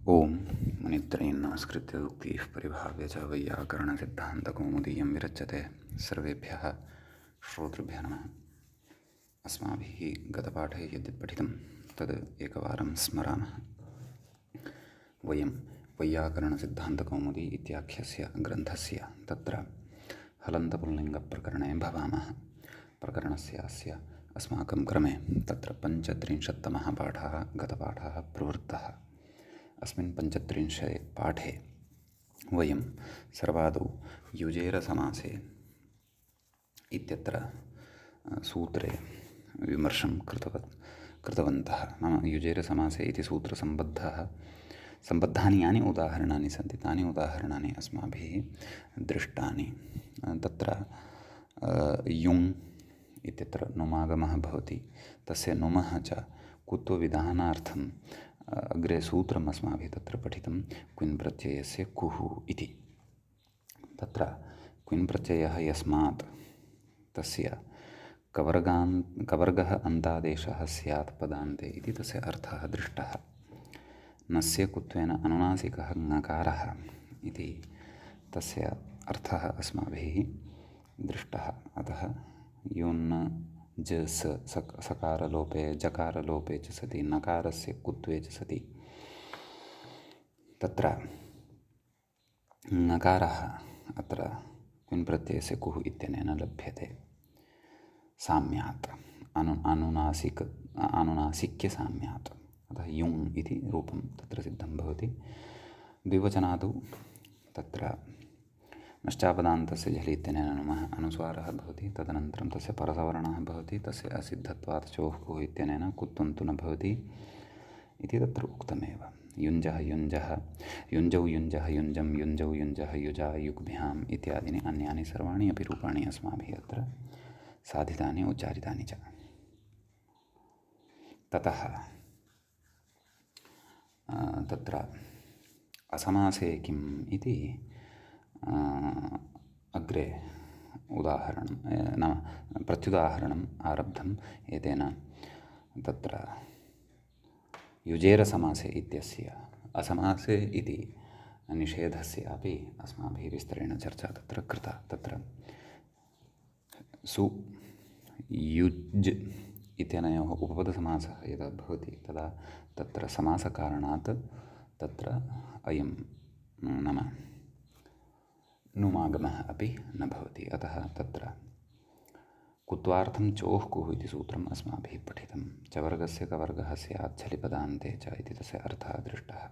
ओम मुनित्रयं नमस्कृत्य उक्तिः परिभाव्य च वैयाकरणसिद्धान्तकौमुदीयं विरच्यते सर्वेभ्यः श्रोतृभ्यः नमः। अस्माभिः गतपाठे यद्यत् पठितं तद् एकवारं स्मरामः। वयं वैयाकरणसिद्धान्तकौमुदी इत्याख्यस्य ग्रन्थस्य तत्र हलन्तपुल्लिङ्गप्रकरणे भवामः। प्रकरणस्यास्य अस्माकं क्रमे तत्र 35तमः पाठः गतपाठः प्रवृत्तः। अस्मिन् 35 पाठे वयं सर्वादौ युजेरसमासे इत्यत्र सूत्रे विमर्शं कृतवन्तः। नाम युजेरसमासे इति सम्बद्धानि यानि उदाहरणानि सन्ति तानि उदाहरणानि अस्माभिः दृष्टानि। तत्र युङ् इत्यत्र नुमागमः भवति, तस्य नुमः च कुत्वविधानार्थम् अग्रे सूत्रम् अस्माभिः तत्र पठितं क्विन् प्रत्ययस्य कुः इति। तत्र क्विन् प्रत्ययः यस्मात् तस्य कवर्गः अन्तादेशः स्यात् पदान्ते इति तस्य अर्थः दृष्टः। नस्य कुत्वेन अनुनासिकः ङकारः इति तस्य अर्थः अस्माभिः दृष्टः। अतः युन् जस् सकारलोपे जकारलोपे च सति नकारस्य कुत्वे च सति तत्र ङकारः अत्र क्विन् प्रत्ययस्य कुः इत्यनेन लभ्यते साम्यात् अनुनासिक्यसाम्यात्। अतः युङ् इति रूपं तत्र सिद्धं भवति। द्विवचनादौ तत्र नश्चापदान्तस्य झलि इत्यनेन नुमः अनुस्वारः भवति, तदनन्तरं तस्य परसवर्णः भवति, तस्य असिद्धत्वात् चोः कुः इत्यनेन कुत्वं तु न भवति इति तत्र उक्तमेव। युञ्जः युञ्जः, युञ्जौ युञ्जः युञ्जं, युञ्जौ युञ्जः युजा युग्भ्याम् इत्यादीनि अन्यानि सर्वाणि अपि रूपाणि अस्माभिः अत्र साधितानि उच्चारितानि च। ततः तत्र असमासे किम् इति अग्रे उदाहरणं नाम प्रत्युदाहरणम् आरब्धम् एतेन। तत्र युजेरसमासे इत्यस्य असमासे इति निषेधस्यापि अस्माभिः विस्तरेण चर्चा तत्र कृता। तत्र सु युज् इत्यनयोः उपपदसमासः यदा भवति तदा तत्र समासकारणात् तत्र अयं नाम नुमागमः अपि न भवति। अतः तत्र कुत्वार्थं चोः कुः इति सूत्रम् अस्माभिः पठितं। चवर्गस्य कवर्गः स्यात् झलिपदान्ते च इति तस्य अर्थः दृष्टः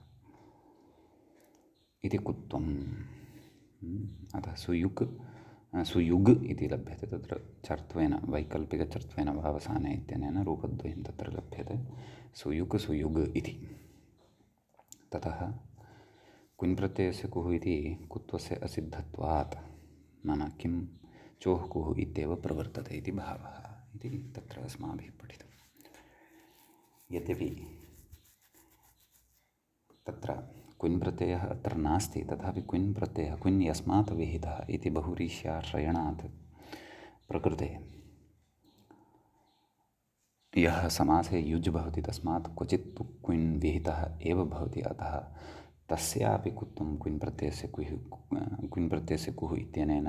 इति कुत्वम्। अतः सुयुग् इति लभ्यते तत्र चर्त्वेन वैकल्पिकचर्त्वेन वावसाने इत्यनेन रूपद्वयं तत्र लभ्यते सुयुग् सुयुग् इति। ततः क्विन् प्रत्ययस्य कुः इति कुत्वस्य असिद्धत्वात् नाम किं चोः कुः इत्येव प्रवर्तते इति भावः इति तत्र अस्माभिः पठितं। यद्यपि तत्र क्विन् प्रत्ययः अत्र नास्ति तथापि क्विन् प्रत्ययः क्विन् यस्मात् विहितः इति बहुरीष्याश्रयणात् प्रकृते यः समासे युज् भवति तस्मात् क्वचित् तु क्विन् विहितः एव भवति। अतः तस्यापि कुत्वं क्विन् प्रत्ययस्य कुः इत्यनेन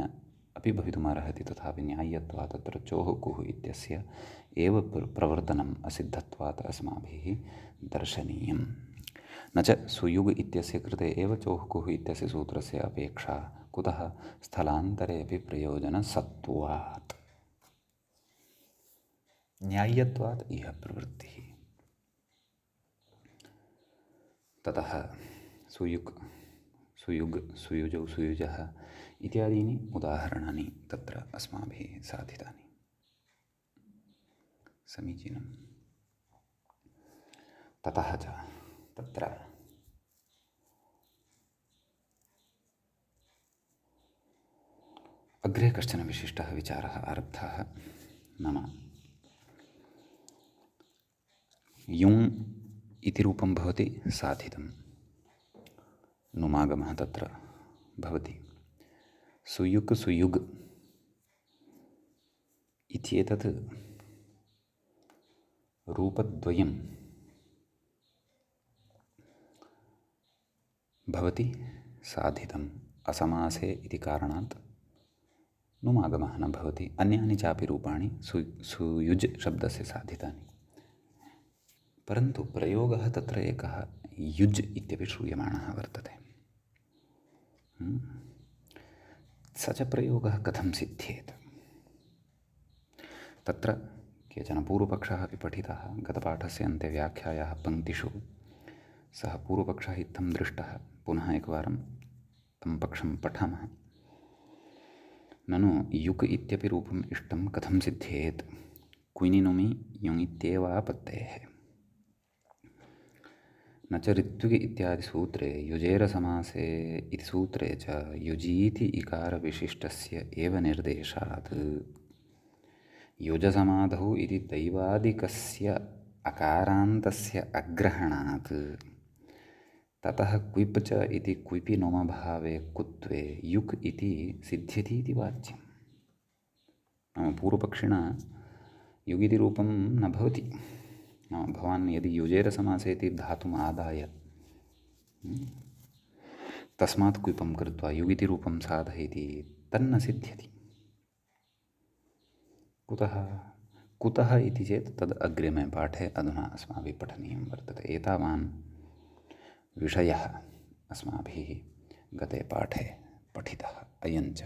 अपि भवितुमर्हति। तथापि न्याय्यत्वात् तत्र चोः कुः इत्यस्य एव प्रवर्तनम् असिद्धत्वात् अस्माभिः दर्शनीयम्। न च सुयुग् इत्यस्य कृते एव चोः कुः इत्यस्य सूत्रस्य अपेक्षा। कुतः? स्थलान्तरे अपि प्रयोजनसत्त्वात् न्याय्यत्वात् इह प्रवृत्तिः। ततः सुयुग् सुयुजौ सुयुजः इत्यादीनि उदाहरणानि तत्र अस्माभिः साधितानि। समीचीनं। ततः च तत्र अग्रे कश्चन विशिष्टः विचारः आरब्धः। नाम युङ् इति रूपं भवति साधितं, नुमागमः तत्र भवति। सुयुग् सुयुग् इत्येतत् रूपद्वयं भवति साधितम् असमासे इति कारणात् नुमागमः न भवति। अन्यानि चापि रूपाणि सुयुज् शब्दस्य साधितानि, परन्तु प्रयोगः तत्र एकः युज् इत्यपि श्रूयमाणः वर्तते। स च प्रयोगः कथं सिद्ध्येत्? तत्र केचन पूर्वपक्षाः अपि पठिताः। गतपाठस्य अन्ते व्याख्यायाः पङ्क्तिषु सः पूर्वपक्षः इत्थं दृष्टः। पुनः एकवारं तं पक्षं पठामः। ननु युक् इत्यपि रूपम् इष्टं कथं सिद्ध्येत्? क्विनिनुमि युङित्येवापत्तेः। न च ऋत्विक् इत्यादि सूत्रे युजेरसमासे इति सूत्रे च युजीति इकारविशिष्टस्य एव निर्देशात् युजसमाधौ इति दैवादिकस्य अकारान्तस्य अग्रहणात् ततः क्विप् च इति क्विपि नुमभावे कुत्वे युक् इति सिद्ध्यति इति वाच्यम्। नाम पूर्वपक्षिणा युगिति रूपं न भवति। नाम भवान् यदि युजेरसमासे इति धातुम् आदाय तस्मात् क्विपं कृत्वा युगिति रूपं साधयति, तन्न सिद्ध्यति। कुतः इति चेत् तद् अग्रिमे पाठे अधुना अस्माभिः पठनीयं वर्तते। एतावान् विषयः अस्माभिः गते पाठे पठितः। अयञ्च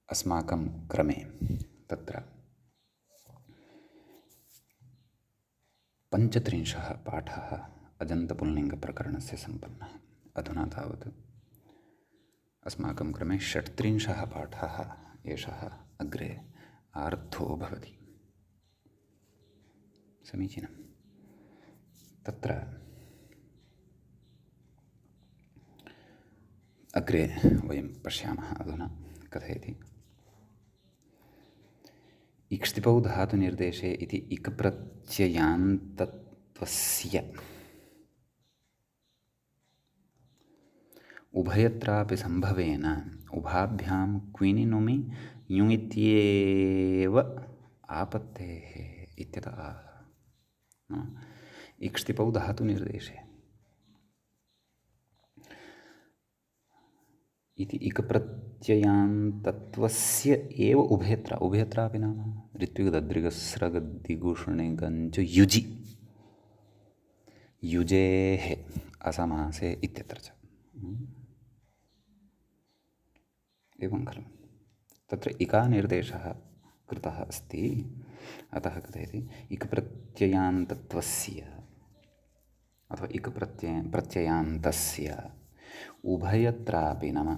अस्माकं क्रमे तत्र 35 पाठः अजन्तपुल्लिङ्गप्रकरणस्य सम्पन्नः। अधुना तावत् अस्माकं क्रमे 36 पाठः एषः अग्रे आरब्धो भवति। समीचीनं। तत्र अग्रे वयं पश्यामः। अधुना कथयति इक्ष्तिपौ धातुनिर्देशे इति इक् प्रत्ययान्तत्वस्य उभयत्रापि सम्भवेन उभाभ्यां क्विनि नुमि युङित्येव आपत्तेः इत्यतः इक्ष्तिपौ धातुनिर्देशे इति इक् प्रत्ययान्तत्वस्य एव उभयत्रापि नाम ऋत्विगदद्रिगस्रगद्दिगुषुणिगञ्च युजि युजेः असमासे इत्यत्र च एवं खलु। तत्र इकानिर्देशः कृतः अस्ति। अतः कथयति इक् प्रत्ययान्तत्वस्य अथवा इक् प्रत्ययान्तस्य उभयत्रापि नाम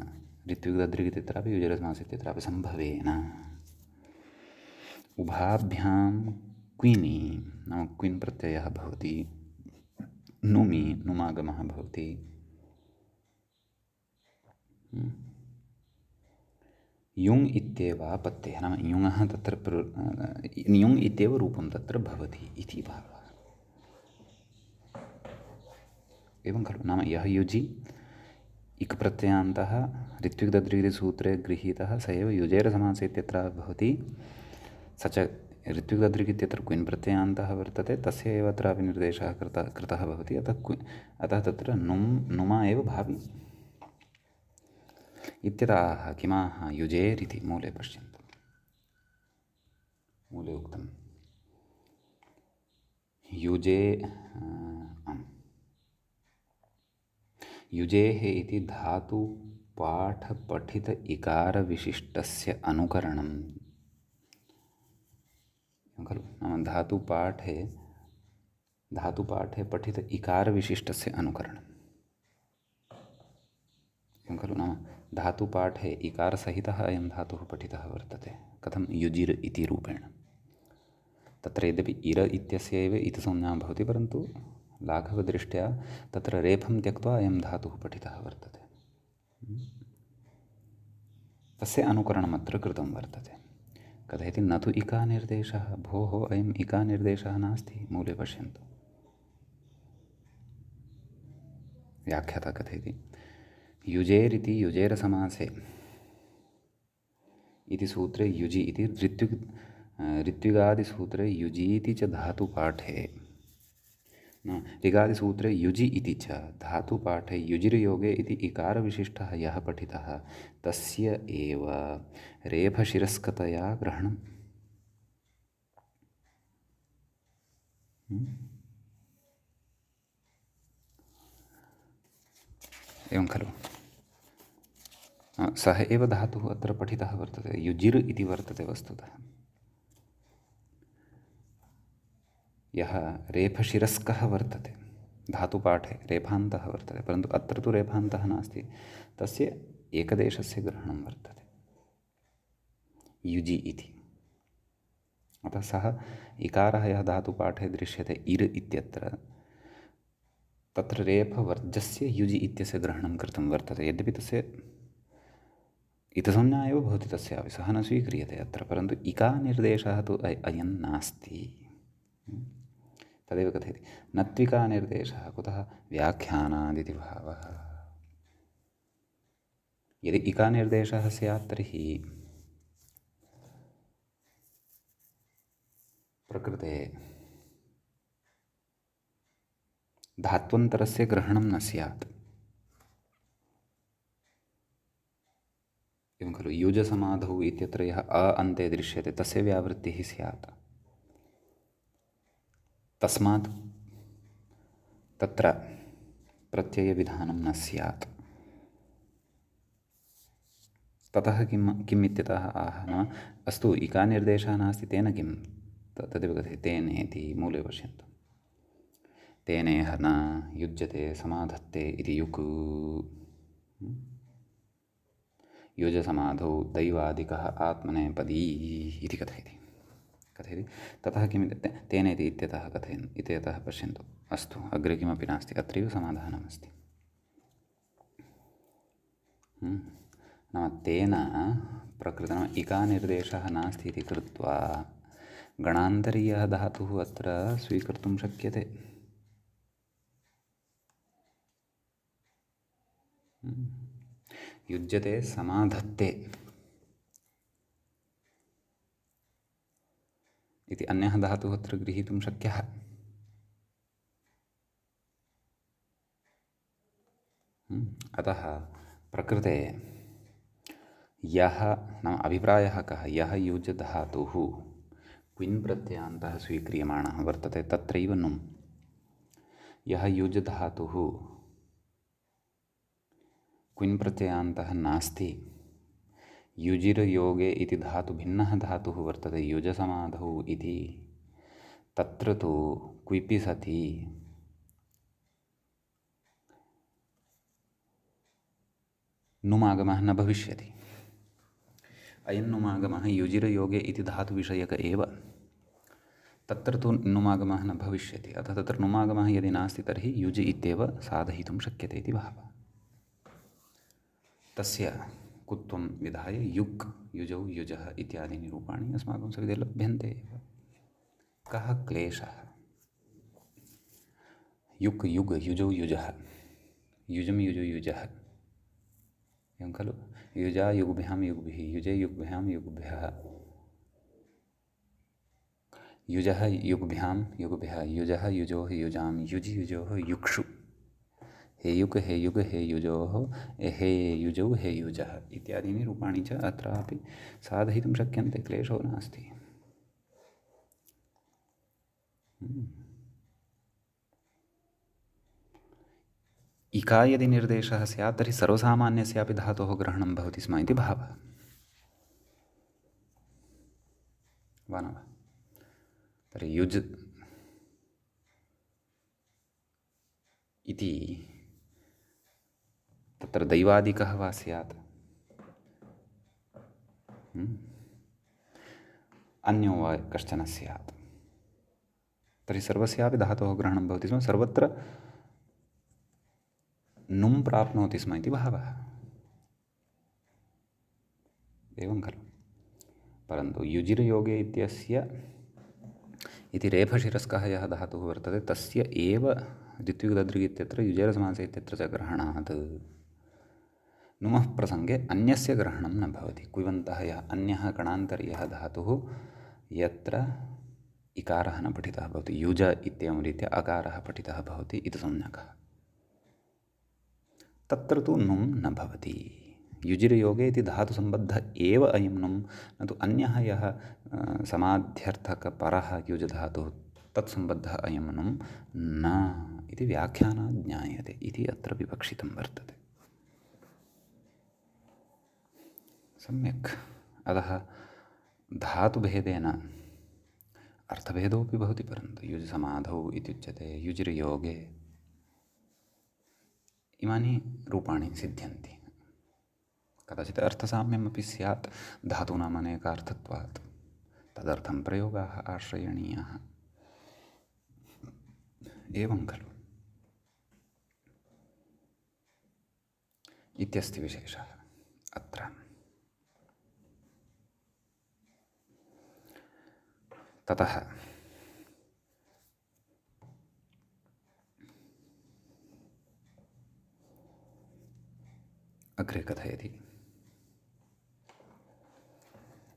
ऋत्विगदद्रिगित्यत्रापि युजरसमासे इत्यत्रापि सम्भवेन उभाभ्यां क्विनि नाम क्विन् प्रत्ययः भवति, नुमि नुमागमः भवति, युङ् इत्येवापत्तेः नाम युङः तत्र युङ् इत्येव रूपं तत्र भवति इति भावः। एवं खलु। नाम यः युजि इक् प्रत्ययान्तः ऋत्विगदद्रिगिसूत्रे गृहीतः स एव युजेरसमासे इत्यत्र भवति। स च ऋत्विगदद्रिगित्यत्र क्विन् प्रत्ययान्तः वर्तते, तस्य एव अत्रापि निर्देशः कृतः भवति। अतः तत्र नुमा एव भावि इत्यतः किमाह युजेरिति मूले पश्यन्तु। मूले उक्तं युजेः इति धातुपाठपठित इकारविशिष्टस्य अनुकरणं खलु। नाम धातुपाठे पठित इकारविशिष्टस्य अनुकरणं खलु। नाम धातुपाठे इकारसहितः अयं धातुः पठितः वर्तते। कथं युजिर् इति रूपेण। तत्र यद्यपि इर इत्यस्य एव इतिसंज्ञा भवति, परन्तु लाघवदृष्ट्या तत्र रेफं त्यक्त्वा अयं धातुः पठितः वर्तते। तस्य अनुकरणमत्र कृतं वर्तते। कथयति न तु इकानिर्देशः। भोः, अयम् इकानिर्देशः नास्ति। मूले पश्यन्तु। व्याख्याता कथयति युजेरिति युजेरसमासे इति सूत्रे युजि इति ऋत्विगादिसूत्रे युजीति च धातुपाठे न ऋगादिसूत्रे युजि इति च धातुपाठे युजिर्योगे इति इकारविशिष्टः यः पठितः तस्य एव रेफशिरस्कतया ग्रहणम्। एवं खलु। सः एव धातुः अत्र पठितः वर्तते, युजिर् इति वर्तते वस्तुतः। यः रेफशिरस्कः वर्तते धातुपाठे रेफान्तः वर्तते, परन्तु अत्र तु रेफान्तः नास्ति, तस्य एकदेशस्य ग्रहणं वर्तते युजि इति। अतः सः इकारः यः धातुपाठे दृश्यते इर् इत्यत्र, तत्र रेफवर्जस्य युजि इत्यस्य ग्रहणं कृतं वर्तते। यद्यपि तस्य इतसंज्ञा एव भवति तस्यापि, सः न स्वीक्रियते अत्र, परन्तु इकानिर्देशः तु अयं नास्ति। तदेव कथयति नत्विकानिर्देशः कुतः व्याख्यानादिति भावः। यदि इकानिर्देशः स्यात् तर्हि प्रकृते धात्वन्तरस्य ग्रहणं न स्यात्। एवं खलु युजसमाधौ इत्यत्र यः अ अन्ते दृश्यते तस्य व्यावृत्तिः स्यात्। तस्मात् तत्र प्रत्ययविधानं न स्यात्। ततः किम् इत्यतः आह न अस्तु इकानिर्देशः नास्ति तेन किं तदेव कथयति तेनेति मूले पश्यन्तु। तेनेह न युज्यते समाधत्ते इति युक् युजसमाधौ दैवादिकः आत्मनेपदी इति कथयति। ततः किम् तेनेति इत्यतः कथयन् इत्यतः पश्यन्तु। अस्तु अग्रे किमपि नास्ति, अत्रैव समाधानमस्ति। नाम तेन प्रकृतं इकानिर्देशः नास्ति इति कृत्वा गणान्तरीयः धातुः अत्र स्वीकर्तुं शक्यते। युज्यते समाधत्ते इति अन्यः धातुः अत्र गृहीतुं शक्यः। अतः प्रकृते यः नाम अभिप्रायः कः, यः युज् धातुः क्विन् प्रत्ययान्तः स्वीक्रियमाणः वर्तते तत्रैव नुम्। यः युज् धातुः क्विन् प्रत्ययान्तः नास्ति, युजिर् योगे इति धातु भिन्नः धातुः वर्तते युजसमाधौ इति, तत्र तु क्विपि सति नुमागमः न भविष्यति। अयं नुमागमः युजिर् योगे इति धातुविषयक एव, तत्र तु नुमागमः न भविष्यति। अतः तत्र नुमागमः यदि नास्ति तर्हि युज् इत्येव साधयितुं शक्यते इति भावः। तस्य कुत्वं विधाय युक् युजौ युजः इत्यादीनि रूपाणि अस्माकं सविधे लभ्यन्ते एव। कः क्लेशः? युक् युग् युजौ युजः, युजं युजौ युजः, एवं खलु। युजा युग्भ्यां युग्भिः, युजे युग्भ्यां युग्भ्यः, युजः युग्भ्यां युग्भ्यः, युजः युजोः युजां, युजि युजोः युक्षु, हे युक् हे युग् हे युजोः हे युजौ हे युजः इत्यादीनि रूपाणि च अत्रापि साधयितुं शक्यन्ते, क्लेशो नास्ति। इका यदि निर्देशः स्यात् तर्हि सर्वसामान्यस्यापि धातोः ग्रहणं भवति स्म इति भावः। वा न वा? तर्हि युज् इति तत्र दैवादिकः वा स्यात्, अन्यो वा कश्चन स्यात्, तर्हि सर्वस्यापि धातोः ग्रहणं भवति स्म, सर्वत्र नुं प्राप्नोति स्म इति भावः। एवं खलु। परन्तु युजिर् योगे इत्यस्य इति रेफशिरस्कः यः धातुः वर्तते तस्य एव द्वित्विगददृग् इत्यत्र युजेरसमासे इत्यत्र च ग्रहणात् नुमः प्रसङ्गे अन्यस्य ग्रहणं न भवति। कुवन्तः यः अन्यः गणान्तरीयः धातुः यत्र इकारः न पठितः भवति, युज इत्येवं रीत्या अकारः पठितः भवति इति सम्यकः। तत्र तु नुं न भवति। युजिरयोगे इति धातुसम्बद्धः एव अयं नुं, न तु अन्यः यः समाध्यर्थकपरः युजधातुः तत्सम्बद्धः अयं नुं न इति व्याख्यानात् ज्ञायते इति अत्र विवक्षितं वर्तते। सम्यक्। अतः धातुभेदेन अर्थभेदोऽपि भवति, परन्तु युजसमाधौ इत्युच्यते, युजिर्योगे, इमानि रूपाणि सिद्ध्यन्ति। कदाचित् अर्थसाम्यमपि स्यात् धातूनाम् अनेकार्थत्वात्, तदर्थं प्रयोगाः आश्रयणीयाः। एवं खलु इत्यस्ति विशेषः अत्र। ततः अग्रे कथयति।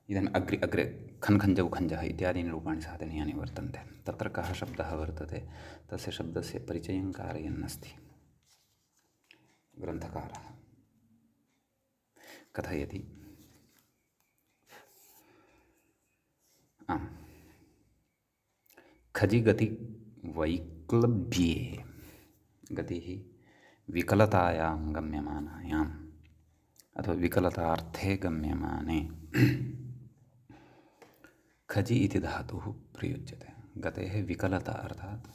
इदानीम् अग्रे खन् खञ्जौ खञ्जः इत्यादीनि रूपाणि साधनीयानि वर्तन्ते। तत्र कः शब्दः वर्तते, तस्य शब्दस्य परिचयं कारयन्नस्ति ग्रन्थकारः। कथयति, खजि गति वैक्लव्ये, गतिः विकलतायां गम्यमानायाम् अथवा विकलतार्थे गम्यमाने खजि इति धातुः प्रयुज्यते। गतेः विकलता अर्थात्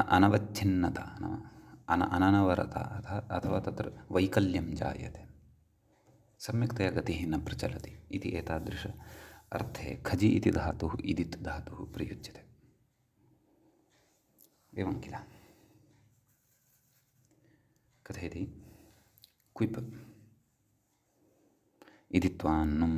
अनवच्छिन्नता, अननवरता अथवा तत्र वैकल्यं जायते, सम्यक्तया गतिः न प्रचलति इति एतादृश अर्थे खजि इति धातुः इदित् धातुः प्रयुज्यते। एवं किल। कथयति, क्विप् इदित्वान्नुं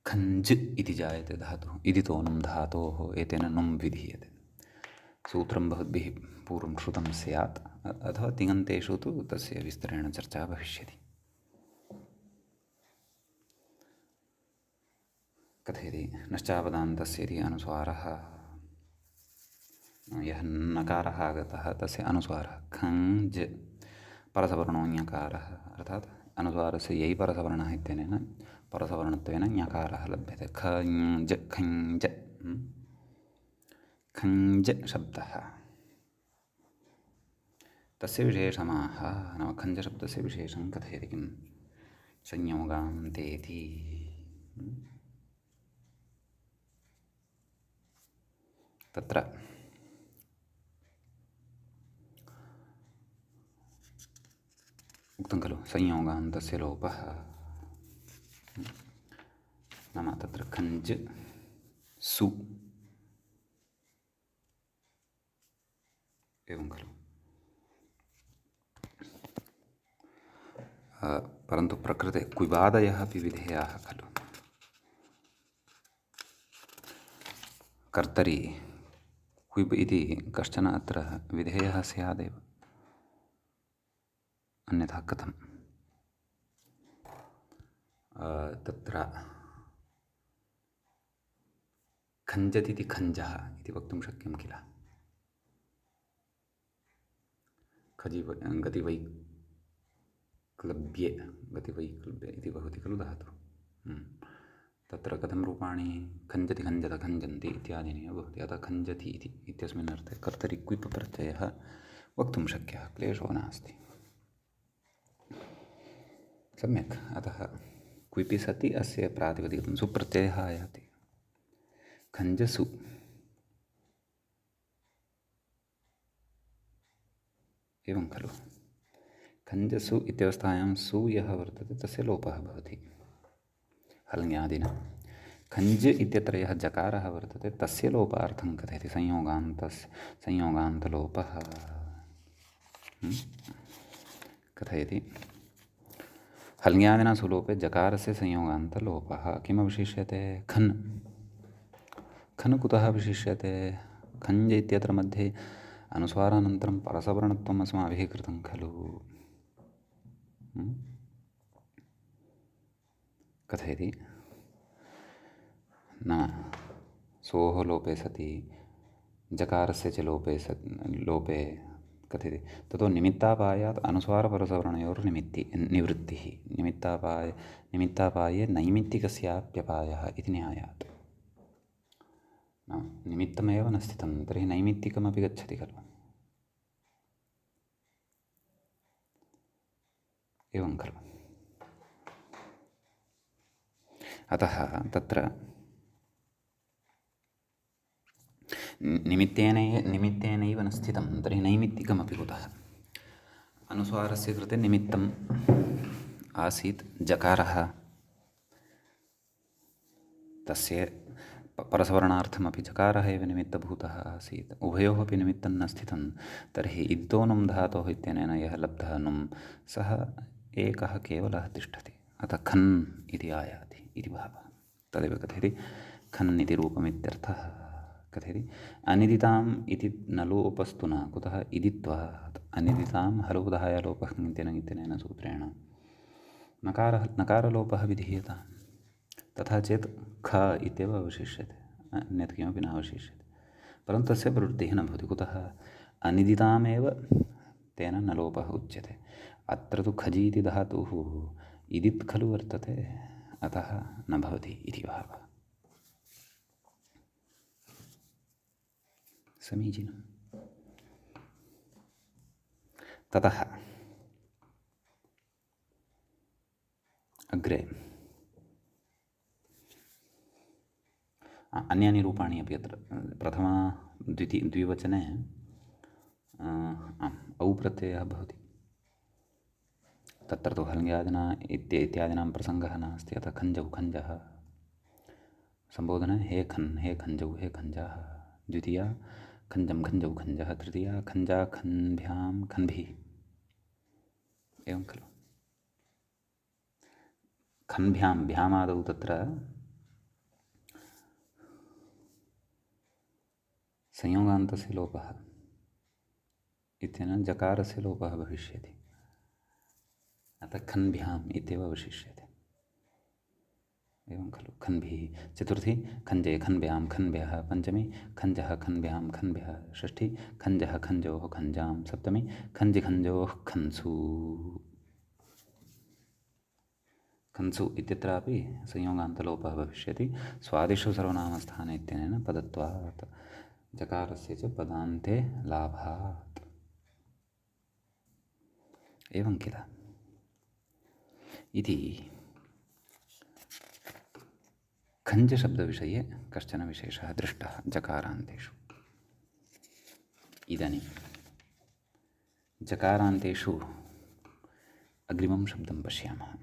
खञ्ज् इति जायते धातुः, इदितो नुं धातोः एतेन नुं विधीयते। सूत्रं भवद्भिः पूर्वं श्रुतं स्यात्, अथवा तिङन्तेषु तु तस्य विस्तरेण चर्चा भविष्यति। कथयति, नश्चापदान्तस्य इति अनुस्वारः, यः नकारः आगतः तस्य अनुस्वारः खञ्ज्, परसवर्णो ञकारः, अर्थात् अनुस्वारस्य यै परसवर्णः इत्यनेन परसवर्णत्वेन ञकारः लभ्यते। खञ्ज् खञ्ज् खञ्ज् शब्दः, तस्य विशेषमाह नाम खञ्ज शब्दस्य विशेषं कथयति किं, संयोगान्तेति। तत्र उक्तं खलु संयोगान्तस्य लोपः, नाम तत्र खञ्ज् सु, एवं खलु। परन्तु प्रकृते क्विबादयः अपि विधेयाः खलु। कर्तरि क्विब् इति कश्चन अत्र विधेयः स्यादेव, अन्यथा कथं। तत्र खञ्जति खञ्जः इति वक्तुं शक्यं किल। खजि गतिवैक्लव्ये इति भवति खलु धातुः। तत्र कथं रूपाणि, खञ्जति खञ्जत खञ्जन्ति इत्यादीनि एव भवति। अतः खञ्जति इति इत्यस्मिन् अर्थे कर्तरि क्विप् प्रत्ययः वक्तुं शक्यः, क्लेशो नास्ति। सम्यक्। अतः क्विपि सति अस्य प्रातिपदिकं सुप्रत्ययः आयाति, खञ्जसु। एवं खलु। खञ्जसु इत्यवस्थायां सु यः वर्तते तस्य लोपः भवति हल्ङ्यादिना। खञ्ज इत्यत्र यः जकारः वर्तते तस्य लोपार्थं कथयति, संयोगान्तलोपः। कथयति, हल्ङ्यादिना सुलोपे जकारस्य संयोगान्तलोपः किमवशिष्यते, खन्। खन् कुतः विशिष्यते, खञ्ज इत्यत्र मध्ये अनुस्वारानन्तरं परसवर्णत्वम् अस्माभिः कृतं खलु। कथयति नाम सोः लोपे सति जकारस्य च लोपे कथयति ततो निमित्तापायात् निवृत्तिः निमित्तापाये नैमित्तिकस्याप्यपायः इति न्यायात् नाम निमित्तमेव न स्थितं तर्हि नैमित्तिकमपि गच्छति खलु एवं खलु अतः तत्र निमित्तेनैव न स्थितं तर्हि नैमित्तिकमपि कुतः अनुस्वारस्य कृते निमित्तम् आसीत् जकारः तस्य परसवर्णार्थमपि जकारः एव निमित्तभूतः आसीत् उभयोः अपि निमित्तं न स्थितं तर्हि इद्दो नुं धातोः इत्यनेन यः लब्धः नुं सः एकः केवलः तिष्ठति अतः खन् इति आयाति इति भावः तदेव कथयति खन् इति रूपमित्यर्थः कथयति अनिदिताम् इति न लोपस्तु न कुतः इदित्वात् अनिदितां हलोधाय लोपः इत्यनेन सूत्रेण नकारलोपः विधीयताम् तथा चेत् ख इत्येव अवशिष्यते अन्यत् किमपि न अवशिष्यते परन्तु तस्य प्रवृत्तिः न भवति कुतः अनिदितामेव तेन न लोपः उच्यते अत्र तु खजि इति धातुः इदित् खलु वर्तते अतः न भवति इति भावः समीचीनम् ततः अग्रे अन्यानि रूपाणि अपि अत्र द्विवचने औ प्रत्ययः भवति तत्र तु हल्ङ्यादिना इत्यादीनां प्रसङ्गः नास्ति अतः खञ्जौ खञ्जः सम्बोधने हे खन् हे खञ्जौ हे खञ्जाः द्वितीया खञ्जं खञ्जौ खञ्जः तृतीया खञ्जा खन्भ्यां खन्भिः एवं खलु खन्भ्यां भ्यामादौ तत्र संयोगान्तस्य लोपः इत्यनेन जकारस्य लोपः भविष्यति अतः खन्भ्याम् इत्येव अवशिष्यते एवं खलु खन्भिः चतुर्थी खञ्जे खन्भ्यां खन्भ्यः पञ्चमी खञ्जः खन्भ्यां खन्भ्यः षष्ठी खञ्जः खञ्जोः खञ्जां सप्तमी खञ्जि खञ्जोः खन्सु खन्सु इत्यत्रापि संयोगान्तलोपः भविष्यति स्वादिषु सर्वनामस्थाने इत्यनेन पदत्वात् जकारस्य च पदान्ते लाभात् एवं किल इति खञ्जशब्दविषये कश्चन विशेषः दृष्टः जकारान्तेषु इदानीं जकारान्तेषु अग्रिमं शब्दं पश्यामः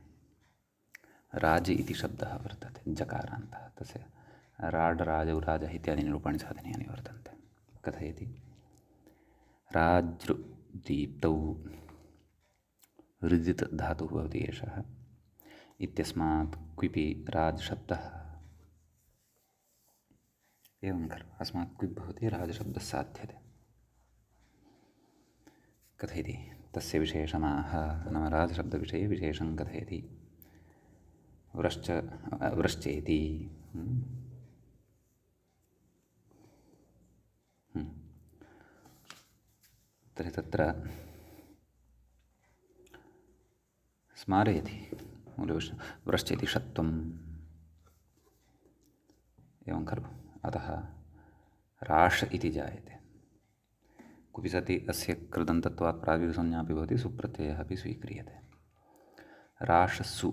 राज इति शब्दः वर्तते जकारान्तः तस्य राड् राजौ राजः इत्यादीनि रूपाणि साधनीयानि वर्तन्ते कथयति राजृदीप्तौ ऋदित् धातुः भवति एषः इत्यस्मात् क्विपि राजशब्दः एवं खलु अस्मात् क्विप् भवति राजशब्दः साध्यते कथयति तस्य विशेषणाः नाम राजशब्दविषये विशेषं कथयति व्रश्चेति तर्हि तत्र स्मारयति व्रश्चेति षत्वम् एवं खलु अतः राष् इति जायते कुपि सति अस्य कृदन्तत्वात् प्रातिपदिकसंज्ञापि भवति सुप्रत्ययः अपि स्वीक्रियते राशस्सु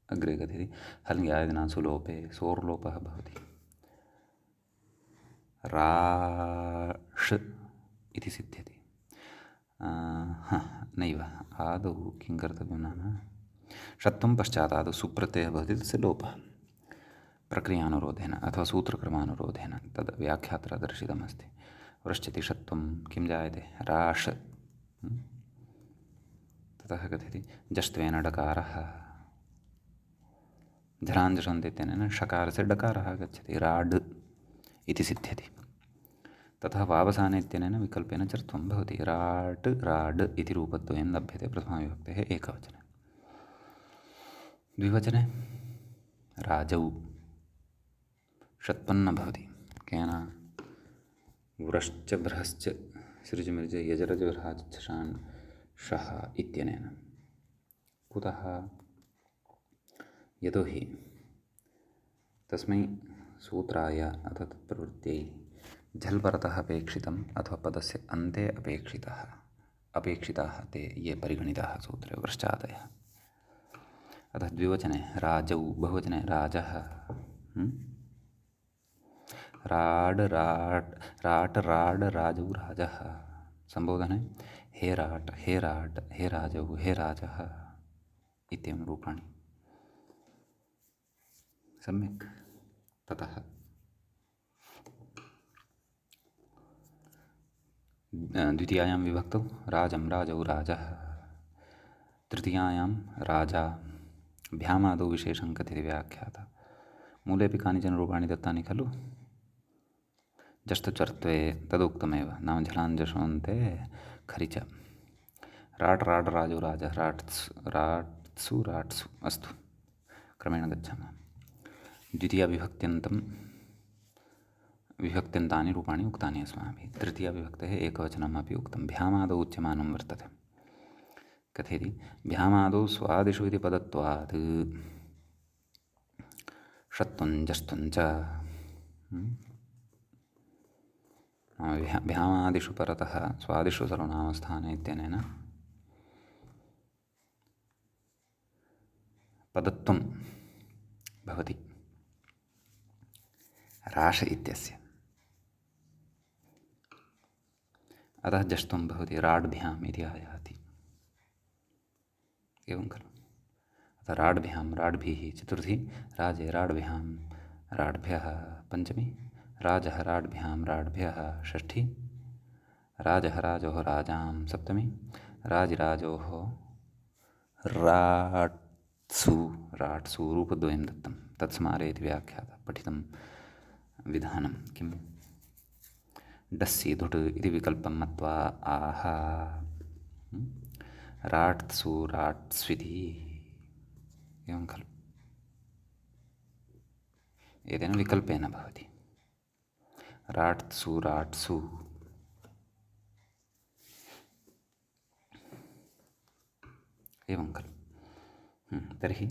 अग्रे कथयति हल्ङ्यादिना सुलोपे सोर्लोपः भवति राष् इति सिद्ध्यति नैव आदौ किं कर्तव्यं नाम षत्वं पश्चात् आदौ सुप्रत्ययः भवति तस्य लोपः प्रक्रियानुरोधेन अथवा सूत्रक्रमानुरोधेन तद् व्याख्यात्र दर्शितमस्ति व्रश्चति षत्वं किं जायते राष् ततः कथयति जष्ट्वेन डकारः झराञ्जषन्तेन षकारस्य डकारः गच्छति राड् इति सिद्ध्यति ततः वावसाने इत्यनेन विकल्पेन चर्त्वं भवति राट् राड् इति रूपद्वयं लभ्यते प्रथमाविभक्तेः एकवचने द्विवचने राजौ षत्वन्न भवति केन वृश्च बृहश्च सृजमिर्ज यजरजराजच्छान् शः इत्यनेन कुतः यतोहि तस्मै सूत्राय अथ तत्प्रवृत्त्यै झल् परतः अपेक्षितम् अथवा पदस्य अन्ते अपेक्षिताः ते ये परिगणिताः सूत्रे वृश्चादयः अतः द्विवचने राजौ बहुवचने राजः राड राड राजौ राजः संबोधने हे राट हे राट हे राजौ हे राजः इत्येवं रूपाणि सम्यक्। ततः द्वितीयायां विभक्तौ राजं राजौ राजः तृतीयायां राजा भ्यामादौ विशेषं कथिते व्याख्याता मूलेऽपि कानिचन रूपाणि दत्तानि खलु जष्टचर्त्वे तदुक्तमेव नाम झलाञ्जषोऽन्ते खरिच राट् राड् राजौ राजः राट्सु अस्तु क्रमेण गच्छामः। विभक्त्यन्तानि रूपाणि उक्तानि अस्माभिः। तृतीयाविभक्तेः एकवचनमपि उक्तं भ्यामादौ उच्यमानं वर्तते कथेति भ्यामादौ स्वादिषु इति पदत्वात् षत्वं जष्टं च भ्यामादिषु परतः स्वादिषु सर्वनामस्थाने इत्यनेन पदत्वं भवति राश इत्यस्य अतः जष्टं भवति राड्भ्याम् इति आयाति एवं खलु। अतः राड्भ्यां राड्भिः चतुर्थी राजे राड्भ्यां राड्भ्यः पञ्चमी राजः राड्भ्यां राड्भ्यः षष्ठी राजः राजोः राजां सप्तमी राजिराजोः राट्सु रूपद्वयं दत्तं तत्स्मारे इति व्याख्याता पठितं विधानं किं डस्सि धुट् इति विकल्पं मत्वा आह राट्सु राट्स्विति एवं खलु एतेन विकल्पेन भवति राट्सु राट्सु एवं खलु। तर्हि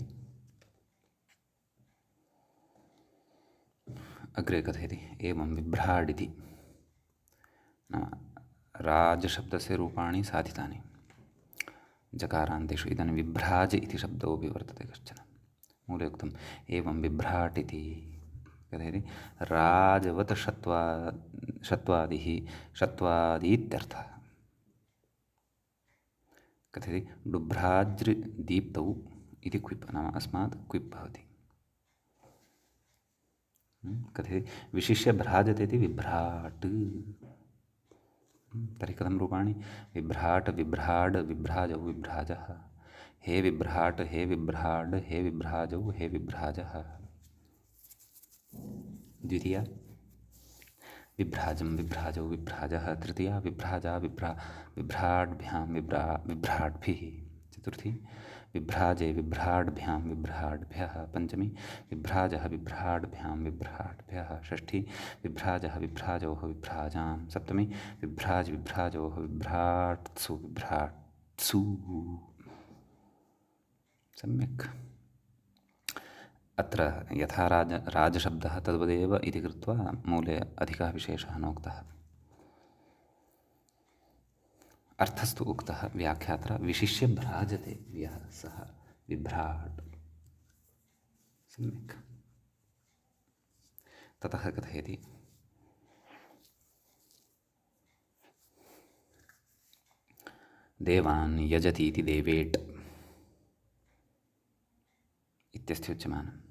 अग्रे कथयति एवं बिभ्राडिति नाम राजशब्दस्य रूपाणि साधितानि जकारान्तेषु इदानीं बिभ्राज इति शब्दोऽपि वर्तते कश्चन मूले उक्तम् एवं बिभ्राट् इति कथयति राजवत् षत्वादिः षत्वादीत्यर्थः कथयति डुभ्राज् दीप्तौ इति क्विप् नाम अस्मात् क्विप् भवति कथयति विशिष्य भ्राजते इति बिभ्राट् तर्हि कथं रूपाणि बिभ्राट् बिभ्राड् बिभ्राजौ बिभ्राजः हे बिभ्राट् हे बिभ्राड् हे बिभ्राजौ हे बिभ्राजः द्वितीया बिभ्राजं बिभ्राजौ बिभ्राजः तृतीया बिभ्राजा बिभ्राड्भ्यां बिभ्राड्भिः चतुर्थी बिभ्राजे बिभ्राड्भ्यां बिभ्राड्भ्यः पञ्चमी बिभ्राजः बिभ्राड्भ्यां बिभ्राड्भ्यः षष्ठी बिभ्राजः बिभ्राजोः बिभ्राजां सप्तमी बिभ्राज बिभ्राजोः बिभ्राट्सु सम्यक्। अत्र यथा राजशब्दः तद्वदेव इति कृत्वा मूले अधिकः विशेषः नोक्तः अर्थस्तु उक्तः व्याख्यात्रा विशिष्य भ्राजते यः सः बिभ्राट् सम्यक्। ततः कथयति देवान् यजति इति देवेट् इत्यस्य उच्यमानम्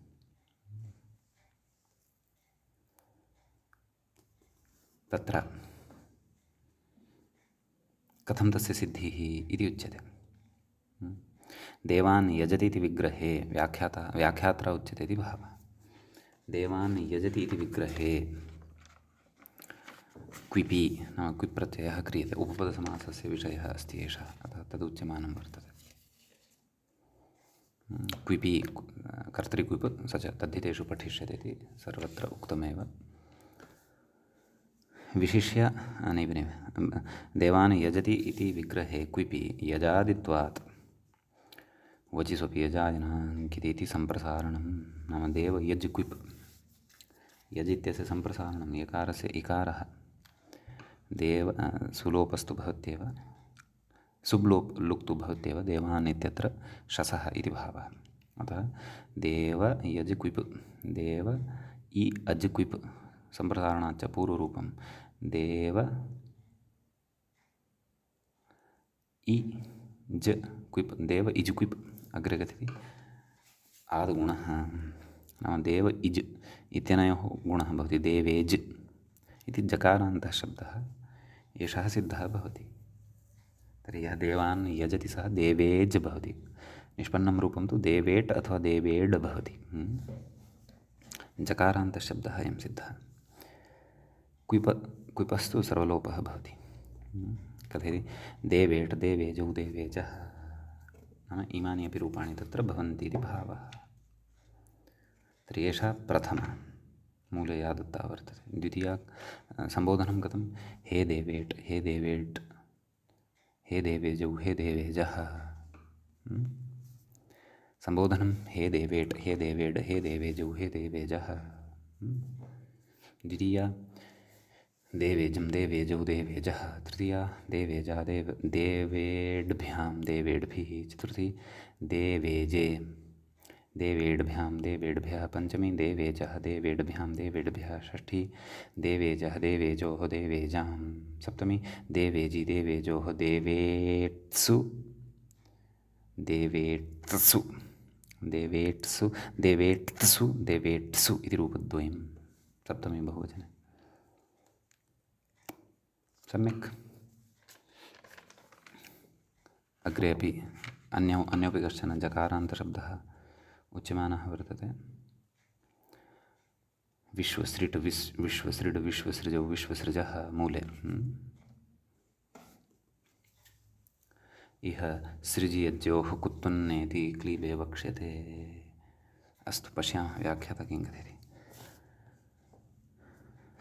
तत्र कथं तस्य सिद्धिः इति उच्यते। देवान् यजति इति विग्रहे व्याख्यात्रा उच्यते इति भावः। देवान् यजति इति विग्रहे क्विपि नाम क्विप् प्रत्ययः क्रियते उपपदसमासस्य विषयः अस्ति एषः अतः तदुच्यमानं वर्तते। क्विपि कर्तृक्विप् स च तद्धितेषु पठिष्यते इति सर्वत्र उक्तमेव। विशिष्य नैव देवान् यजति इति विग्रहे क्विपि यजादित्वात् वचिस्वपि यजादिनाङ्किति इति सम्प्रसारणं नाम देव यज् क्विप् यज् इत्यस्य सम्प्रसारणं यकारस्य इकारः देव सुलोपस्तु भवत्येव लुक्तु भवत्येव देवान् इत्यत्र शसः इति भावः। अतः देव यज् क्विप् देव इ अज् क्विप् सम्प्रसारणाच्च पूर्वरूपं देव इ ज क्विप् देव इज् क्विप् अग्रे गच्छति आद्गुणः नाम देव इज् इत्यनयोः गुणः भवति देवेज् इति जकारान्तः शब्दः एषः सिद्धः भवति। तर्हि यः देवान् यजति सः देवेज् भवति। निष्पन्नं रूपं तु देवेट् अथवा देवेड् भवति। जकारान्तशब्दः अयं सिद्धः। क्विपस्तु सर्वलोपः भवति। कथयति देवेट् देवेजौ देवेजः नाम इमानि अपि रूपाणि तत्र भवन्ति इति भावः। तर्हि एषा प्रथमा मूले या दत्ता वर्तते। द्वितीया सम्बोधनं कथं हे देवेट् हे देवेट् हे देवेजौ हे देवेजः सम्बोधनं हे देवेट् हे देवेड् हे देवेजौ हे देवेजः। द्वितीया देवेजं देवेजौ देवेजः। तृतीया देवेजा देवेड्भ्यां देवेड्भिः। चतुर्थी देवेजे देवेड्भ्यां देवेड्भ्यः। पंचमी देवेजः देवेड्भ्यां देवेड्भ्यः। षष्ठी देवेजः देवेजोः देवेजां। सप्तमी देवेजी देवेजोः देवेट्सु देवेट्सु देवेट्सु देवेट्सु देवेट्सु इति रूपद्वयं सप्तमी बहुवचने। सम्यक्। अग्रे अपि अन्योपि कश्चन जकारान्तशब्दः उच्यमानः वर्तते। विश्वसृट् विश्वसृड् विश्वसृजौ विश्वसृजः मूले इह सृजियज्योः कुत्वन्नेति क्लीबे वक्ष्यते। अस्तु पश्यामः व्याख्याता किं कथयति।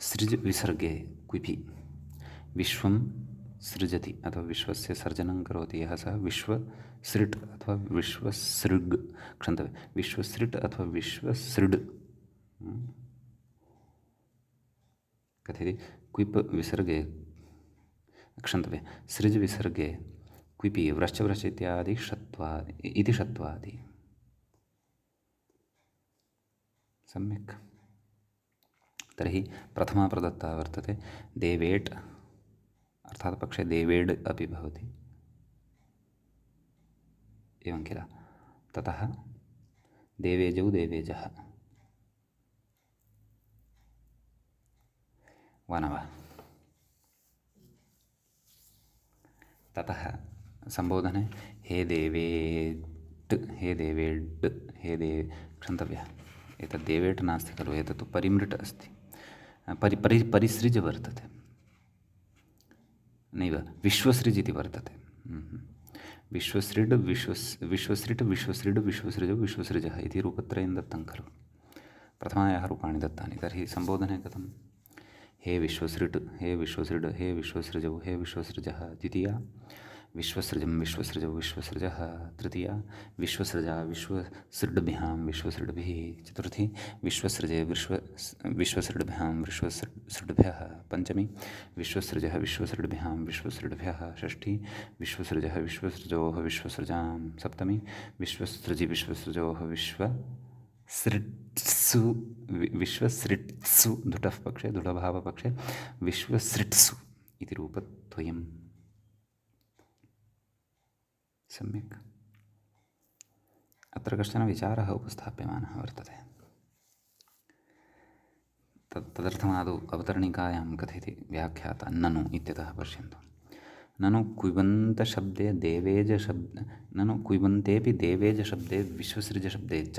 सृज विसर्गे क्विपि विश्वं सृजति अथवा विश्वस्य सर्जनं करोति यः सः विश्वसृट् अथवा विश्वसृग् क्षन्तव्यं विश्वसृट् अथवा विश्वसृड् कथयति। क्विप् विसर्गे क्षन्तव्यं सृज विसर्गे क्विपि व्रश्च व्रश्च इत्यादि इति षत्वादि। सम्यक्। तर्हि प्रथमा प्रदत्ता वर्तते देवेट् अर्थात् पक्षे देवेड् अपि भवति एवं किल। ततः देवेजौ देवेजः वा न वा। ततः सम्बोधने हे देवेट् हे देवेड् हे क्षन्तव्यः। एतद् देवेट् नास्ति खलु एतत्तु परिमृट् अस्ति। परिसृज वर्तते नैव विश्वसृज् इति वर्तते। विश्वसृड् विश्वसृट् विश्वसृड् विश्वसृजौ विश्वसृजः इति रूपत्रयं दत्तं खलु। प्रथमायाः रूपाणि दत्तानि। तर्हि सम्बोधने कथं हे विश्वसृट् हे विश्वसृड् हे विश्वसृजौ हे विश्वसृजः। द्वितीया विश्वसृजं विश्वसृजौ विश्वसृजः। तृतीया विश्वसृजा विश्वसृड्भ्यां विश्वसृड्भिः। चतुर्थी विश्वसृजे विश्वसृड्भ्यां विश्वसृड्भ्यः। पंचमी विश्वसृजः विश्वसृड्भ्यां विश्वसृड्भ्यः। षष्ठी विश्वसृजः विश्वसृजोः विश्वसृजां। सप्तमी विश्वसृजि विश्वसृजोः विश्वसृट्सु विश्वसृट्सु धुटः पक्षे धुडभावपक्षे विश्वसृट्सु इति रूपद्वयम्। सम्यक्। अत्र कश्चन विचारः उपस्थाप्यमानः वर्तते। तदर्थमादौ अवतरणिकायां कथयति व्याख्याता ननु इत्यतः पश्यन्तु। ननु कुइबन्तशब्दे ननु कुइबन्तेऽपि देवेजशब्दे विश्वसृजशब्दे च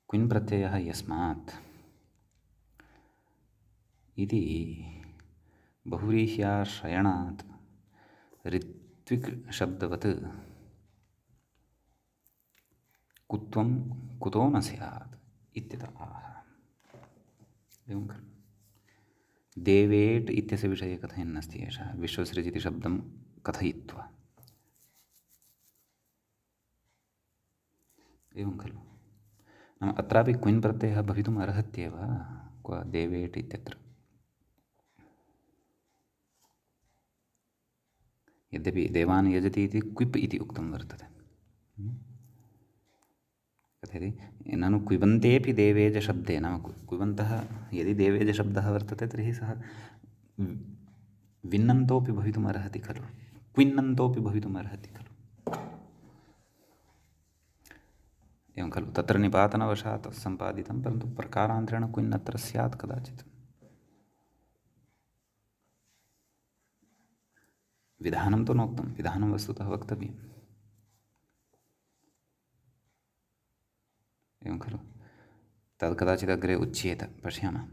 क्विन् प्रत्ययः यस्मात् इति बहुव्रीह्याश्रयणात् ऋत्विक् शब्दवत् कुत्वं कुतो न स्यात् इत्यतः आह। एवं खलु। देवेट् इत्यस्य विषये कथयन्नस्ति एषः विश्वसृज् इति शब्दं कथयित्वा। एवं खलु। नाम अत्रापि क्विन् प्रत्ययः भवितुम् अर्हत्येव। क्व देवेट् इत्यत्र यद्यपि देवान् यजति इति क्विप् इति उक्तं वर्तते। कथयति ननु क्विबन्तेऽपि देवेजशब्दे नाम क्विबन्तः यदि देवेजशब्दः वर्तते तर्हि सः विन्नन्तोऽपि भवितुम् अर्हति खलु, क्विन्नन्तोऽपि भवितुम् अर्हति खलु। एवं खलु। तत्र निपातनवशात् सम्पादितं, परन्तु प्रकारान्तरेण क्विन् अत्र स्यात् कदाचित्। विधानं तु नोक्तं, विधानं वस्तुतः वक्तव्यम्। एवं खलु। तद् कदाचित् अग्रे उच्येत, पश्यामः।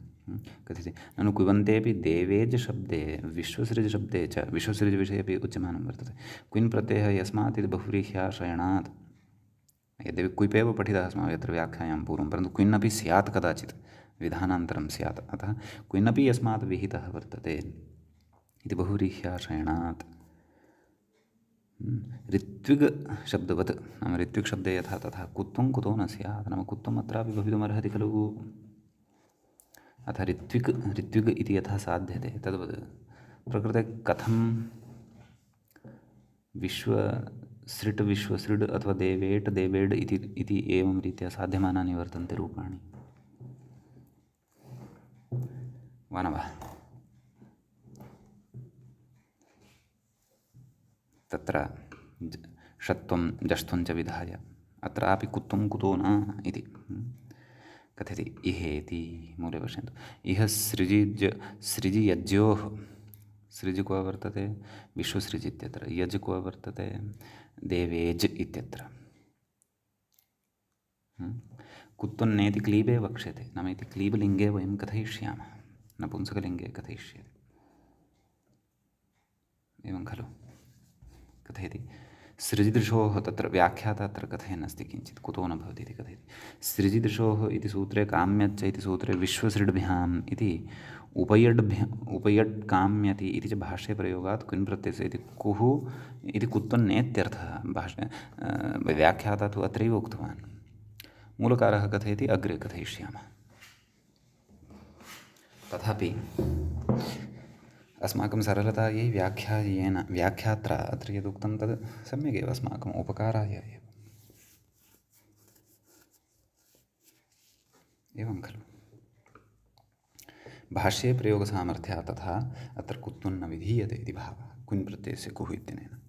कथयति ननु क्विबन्तेऽपि देवेज् शब्दे विश्वसृज् शब्दे च विश्वसृज् विषये अपि उच्यमानं वर्तते। क्विन् प्रत्ययः यस्मात् इति बहुव्रीह्याश्रयणात्। यद्यपि क्विपेव पठितः अस्माभिः यत्र व्याख्यायां पूर्वं, परन्तु क्विन् अपि स्यात् कदाचित्, विधानान्तरं स्यात्। अतः क्विन् अपि यस्मात् विहितः वर्तते इति बहुव्रीह्याश्रयणात्। ऋत्विग् शब्दवत् नाम ऋत्विक् शब्दे यथा तथा कुत्वं कुतो न स्यात् नाम कुत्वम् अत्रापि भवितुमर्हति खलु। अथ ऋत्विग् इति यथा साध्यते तद्वत् प्रकृते कथं विश्वसृट् अथवा देवेट् देवेड् इति एवं रीत्या साध्यमानानि वर्तन्ते रूपाणि वा न वा। तत्र षत्वं जष्ट्वं च विधाय अत्रापि कुत्वं कुतो न इति कथयति। इहेति मूले पश्यन्तु। इह सृजि यज्योः सृजि क्व वर्तते विश्वसृजि इत्यत्र, यज् क्व वर्तते देवेज् इत्यत्र। कुत्वन्नेति क्लीबे वक्ष्यते नाम इति क्लीबलिङ्गे वयं कथयिष्यामः, नपुंसकलिङ्गे कथयिष्यते। एवं खलु। कथयति सृजिदृशोः तत्र व्याख्याता अत्र कथयन्नस्ति किञ्चित् कुतो न भवति इति कथयति। सृजिदृशोः इति सूत्रे काम्यच्च इति सूत्रे विश्वसृड्भ्याम् इति उपयड् काम्यति इति च भाष्ये प्रयोगात् क्विन् प्रत्ययस्य इति कुः इति कुत्वन्नेत्यर्थः। व्याख्याता तु अत्रैव उक्तवान्, मूलकारः कथयति अग्रे कथयिष्यामः। तथापि अस्माकं सरलतायै व्याख्यात्रा अत्र यदुक्तं तद् सम्यगेव अस्माकम् उपकाराय एव। एवं खलु। भाष्ये प्रयोगसामर्थ्यात् तथा अत्र कुत्वन्न विधीयते इति भावः क्विन् प्रत्ययस्य कुः इत्यनेन।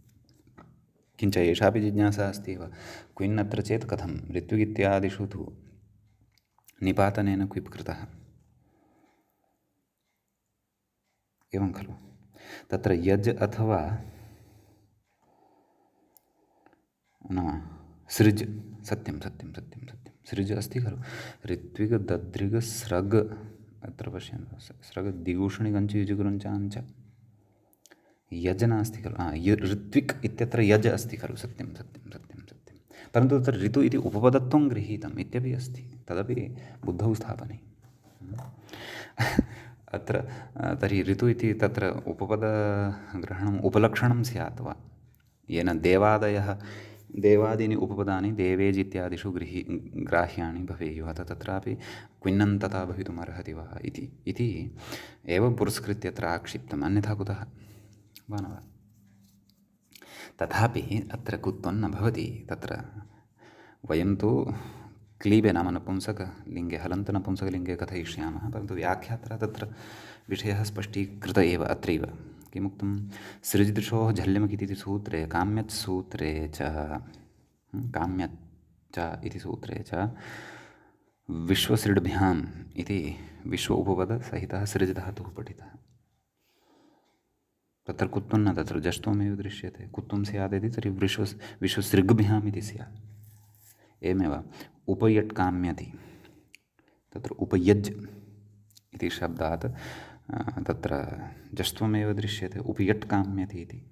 किञ्च एषापि जिज्ञासा अस्ति एव, क्विन् अत्र चेत् कथं ऋत्विगित्यादिषु तु निपातनेन क्विप् कृतः। एवं खलु। तत्र यज् अथवा नाम सृज् सत्यं सृज् अस्ति खलु। ऋत्विग् दद्रिग् स्रग् अत्र पश्यन्तु, स्रग् दिगूषणिगञ्च युजुगुरुञ्चाञ्च यज् नास्ति खलु। ऋत्विक् इत्यत्र यज् अस्ति खलु। सत्यं परन्तु तत्र ऋतु इति उपपदत्वं गृहीतम् इत्यपि अस्ति, तदपि बुद्धौ स्थापनीयम्। अत्र तर्हि ऋतु इति तत्र उपपदग्रहणम् उपलक्षणं स्यात् वा, येन देवादीनि उपपदानि देवेज् इत्यादिषु ग्राह्याणि भवेयुः। अतः तत्रापि क्विन्नन्तता भवितुम् अर्हति वा इति एव पुरस्कृत्य अत्र आक्षिप्तम्, अन्यथा कुतः वा न वा। तथापि अत्र कुत्वं न भवति। तत्र वयं तु क्लीबे नाम नपुंसकलिङ्गे हलन्तनपुंसकलिङ्गे कथयिष्यामः, परन्तु व्याख्यात्रा तत्र विषयः स्पष्टीकृत एव अत्रैव। किमुक्तं सृजिदृशोः झल्यमकिति सूत्रे काम्यच् सूत्रे च इति सूत्रे च विश्वसृड्भ्याम् इति विश्व उपपदसहितः सृजधातुः पठितः। तत्र कुत्वं न, तत्र जष्ट्वमेव दृश्यते। कुत्वं स्यादिति तर्हि विश्वसृग्भ्याम् इति स्यात्। एवमेव उपयट् काम्यति, तत्र उपयज् इति शब्दात् तत्र जष्ट्वमेव दृश्यते, उपयट् काम्यति इति।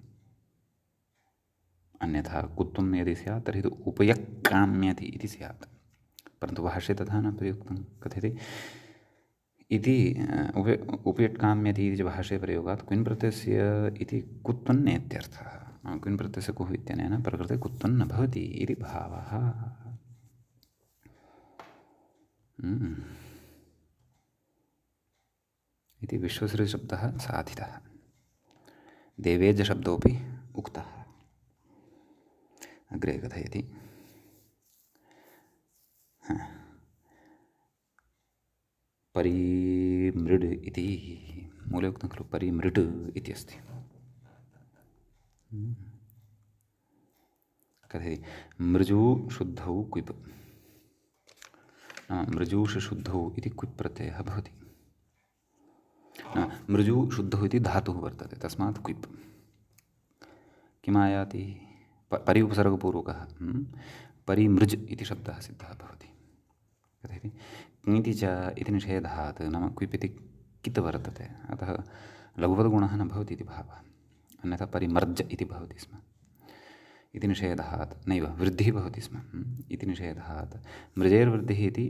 अन्यथा कुत्वं यदि स्यात् तर्हि तु उपयक्काम्यति इति स्यात्, परन्तु भाष्ये तथा न प्रयुक्तं। कथयति इति उपयट्काम्यति इति भाष्ये प्रयोगात् क्विन् प्रत्ययस्य इति कुत्वन्नेत्यर्थः। क्विन् प्रत्ययस्य कुः इत्यनेन प्रकृते कुत्वन्न भवति इति भावः। इति विश्वसृजशब्दः साधितः। देवेज्यशब्दोऽपि उक्तः। अग्रे कथयति परिमृड् इति मूले उक्तं खलु, परिमृड् इति अस्ति। कथयति मृजूशुद्धौ क्विप्, मृजूषुशुद्धौ इति क्विप् प्रत्ययः भवति। मृजूशुद्धौ इति धातुः वर्तते, तस्मात् क्विप् किमायाति, परि उपसर्गपूर्वकः परिमृज् इति शब्दः सिद्धः भवति। कथयति क्ङिति च इति निषेधात्, नाम क्विप् इति कित् वर्तते, अतः लघुपदगुणः न भवति इति भावः। अन्यथा परिमर्ज इति भवति स्म, इति निषेधात् नैव वृद्धिः भवति स्म इति निषेधात् मृजेर्वृद्धिः इति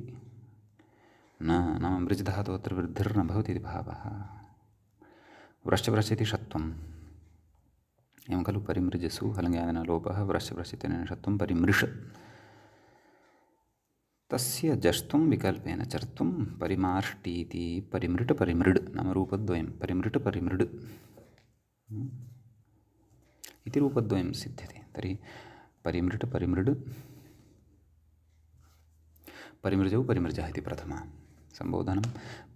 न, नाम मृज् धातुः अत्र वृद्धिर्न भवति इति भावः। व्रश्च इति षत्वम्, एवं खलु परिमृजसु हलङ्गादिना लोपः, व्रश्च इत्यनेन षत्वं परिमृष, तस्य जष्त्वं विकल्पेन चर्त्वं परिमार्ष्टीति परिमृट् परिमृड्, नाम रूपद्वयं परिमृट् परिमृड् इति रूपद्वयं सिद्ध्यते। तर्हि परिमृट् परिमृड्, परिमृजौ परिमृजः इति प्रथमा सम्बोधनं,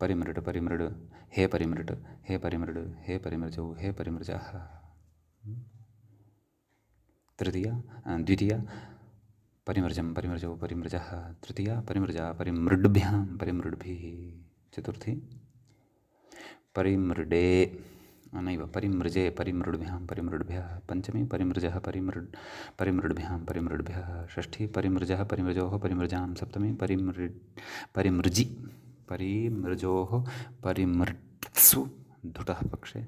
परिमृट् परिमृड्, हे परिमृट् हे परिमृड्, हे परिमृजौ हे परिमृजः। द्वितीया परिमृजं परिमृजौ परिमृजः, तृतीया परिमृजा परिमृड्भ्यां परिमृड्भिः, चतुर्थी परिमृडे नैव परिमृजे परिमृड्भ्यां परिमृड्भ्यः, पंचमी परिमृजः परिमृड्भ्यां परिमृड्भ्यः, षष्ठी परिमृजः परिमृजोः परिमृजां, सप्तमी परिमृजि परिमृजोः परिमृट्सु, धुटः पक्षे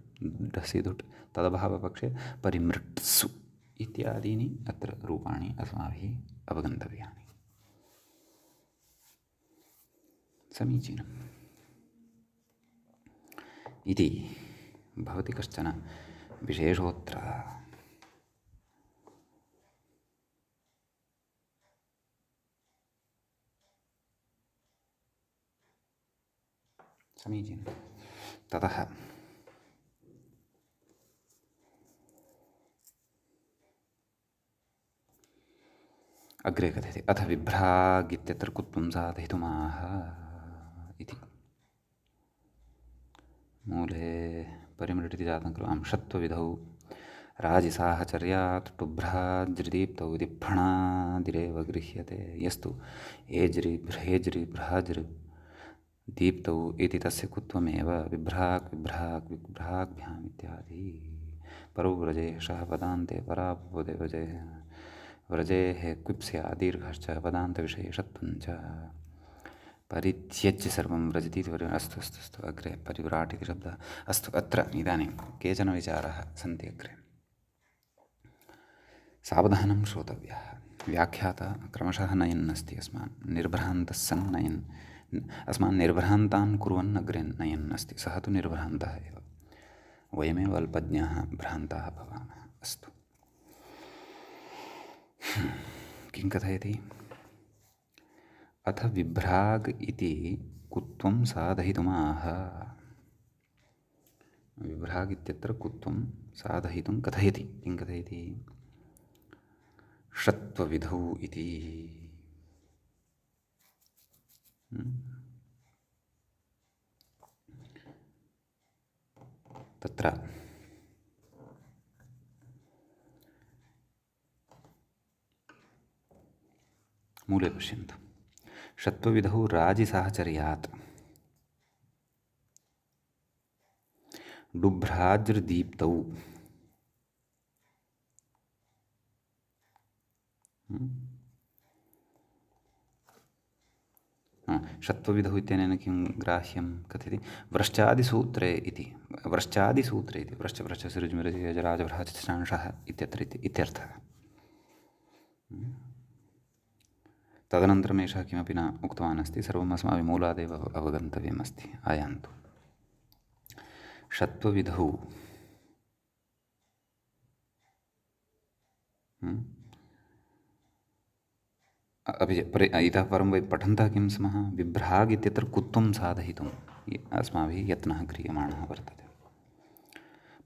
ढसि धुट् तदभावपक्षे परिमृट्सु इत्यादीनि अत्र रूपाणि अस्माभिः अवगन्तव्यानि। समीचीनम् इति भवति कश्चन विशेषोऽत्र। समीचीनं। ततः अग्रे कथयति अथ विभ्राग् इत्यत्र कुत्वं साधयितुमाह इति। मूले परिमृट् इति जातं खलु, अंशत्वविधौ राजिसाहचर्यात् टुभ्राज्रिदीप्तौ इति फणादिरेव गृह्यते। यस्तु एज्रि भ्रहेज्रि भ्राज्रि दीप्तौ इति तस्य कुत्वमेव विभ्राक् विभ्राक् विभ्राग्भ्याम् इत्यादि। परो व्रजेशः पदान्ते परापदे व्रजेः क्विप् स्यात् दीर्घश्च पदान्तविशेषत्वञ्च। परित्यज्य सर्वं व्रजति इति अस्तु अस्तु अस्तु। अग्रे परिव्राट् इति शब्दः। अस्तु, अत्र इदानीं केचन विचाराः सन्ति अग्रे। सावधानं श्रोतव्यः। व्याख्याता क्रमशः नयन्नस्ति अस्मान्, निर्भ्रान्तः सन् नयन्, अस्मान् निर्भ्रान्तान् कुर्वन् अग्रे नयन् अस्ति। सः तु निर्भ्रान्तः एव, वयमेव अल्पज्ञाः भ्रान्ताः भवामः। अस्तु, किं कथयति अथ विभ्राग् इति कुत्वं साधयितुमाह। विभ्राग् इत्यत्र कुत्वं साधयितुं कथयति। किं कथयति षत्वविधौ इति। तत्र मूले पश्यन्तु, षत्वविधौ राजिसाहचर्यात् डुभ्राज्रदीप्तौ षत्वविधौ इत्यनेन किं ग्राह्यं कथयति व्रश्चादिसूत्रे इति। व्रश्चादिसूत्रे इति व्रश्च व्रश्च सृज् मृज यजराज भ्राजश्चांशः इत्यत्र इत्यर्थः। तदनन्तरम् एषः किमपि न उक्तवान् अस्ति, सर्वम् अस्माभिः मूलादेव अवगन्तव्यमस्ति। आयान्तु। षत्वविधौ इतः परं वयं पठन्तः किं स्मः? विभ्राग् इत्यत्र कुत्वं साधयितुम् अस्माभिः यत्नः क्रियमाणः वर्तते।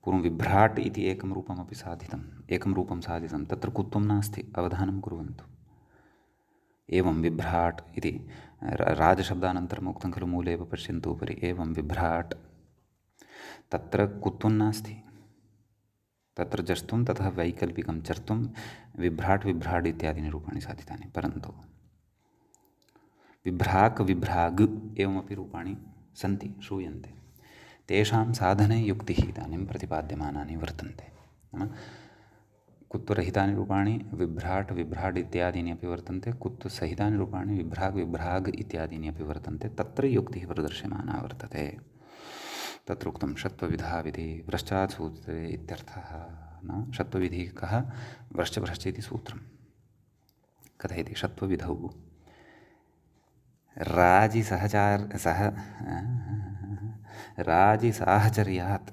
पूर्वं विभ्राट् इति एकं रूपमपि साधितम्, एकं रूपं साधितं, तत्र कुत्वं नास्ति, अवधानं कुर्वन्तु। एवं विभ्राट् इति राजशब्दानन्तरम् उक्तं खलु, मूले एव पश्यन्तु उपरि, एवं विभ्राट्, तत्र कुत्वं नास्ति, तत्र जष्टुं ततः वैकल्पिकं चर्तुं विभ्राट् विभ्राड् इत्यादीनि रूपाणि साधितानि। परन्तु विभ्राक् विभ्राग् एवमपि रूपाणि सन्ति, श्रूयन्ते। तेषां साधने युक्तिः इदानीं प्रतिपाद्यमानानि वर्तन्ते। नाम कुत्वरहितानि रूपाणि विभ्राट् विभ्राड् इत्यादीनि अपि वर्तन्ते, कुत्वसहितानि रूपाणि विभ्राग् विभ्राग् इत्यादीनि अपि वर्तन्ते। तत्र युक्तिः प्रदर्श्यमाना वर्तते। तत्र उक्तं षत्वविधा विधि व्रश्चात् सूत्रे इत्यर्थः। न षत्वविधिः कः? व्रश्च इति सूत्रं कथयति। षत्वविधौ राजिसाहचर्यात्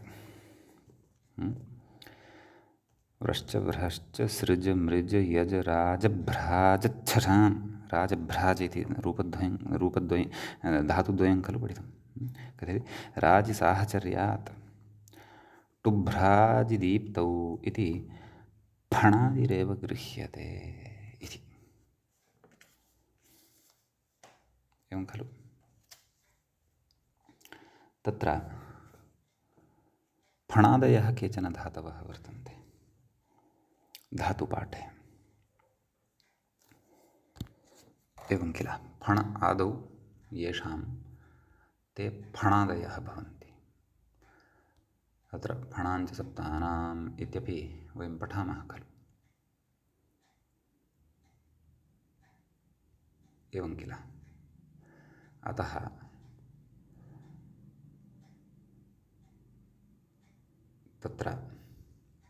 व्रश्च भ्रश्च सृज मृज यज राजभ्राजच्छां, राजभ्राज इति रूपद्वयं धातुद्वयं खलु पठितं। कथयति राजिसाहचर्यात् टुभ्राजिदीप्तौ इति फणादिरेव गृह्यते इति। एवं खलु। तत्र फणादयः केचन धातवः वर्तन्ते धातुपाठे। एवं किल, फण आदौ येषां ते फणादयः भवन्ति। अत्र फणाञ्च सप्तानाम् इत्यपि वयं पठामः खलु। एवं किल। अतः तत्र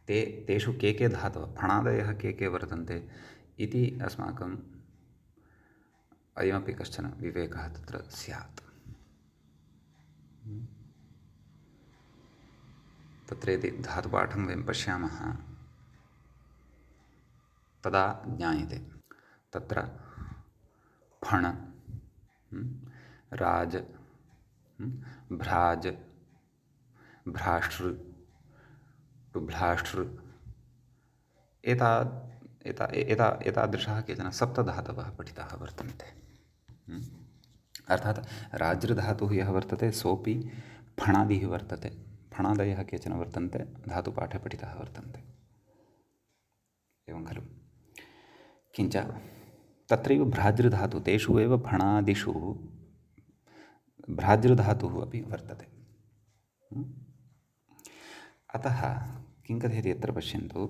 तेषु के धातवः फणादयः के वर्तन्ते इति अस्माकम् अयमपि कश्चन विवेकः तत्र स्यात्। तत्र यदि धातुपाठं वयं पश्यामः तदा ज्ञायते। तत्र फण, राज, भ्राज, भ्राष्ट्र, टुभ्लाष्ट्र एतादृशाः केचन सप्तधातवः पठिताः वर्तन्ते। अर्थात् राजृधातुः यः वर्तते सोऽपि फणादिः वर्तते। फणादयः केचन वर्तन्ते, धातुपाठे पठिताः वर्तन्ते। एवं खलु। किञ्च तत्रैव भ्राजृधातुः, तेषु एव फणादिषु भ्राजृधातुः अपि वर्तते। अतः किं कथयति अत्र पश्यन्तु,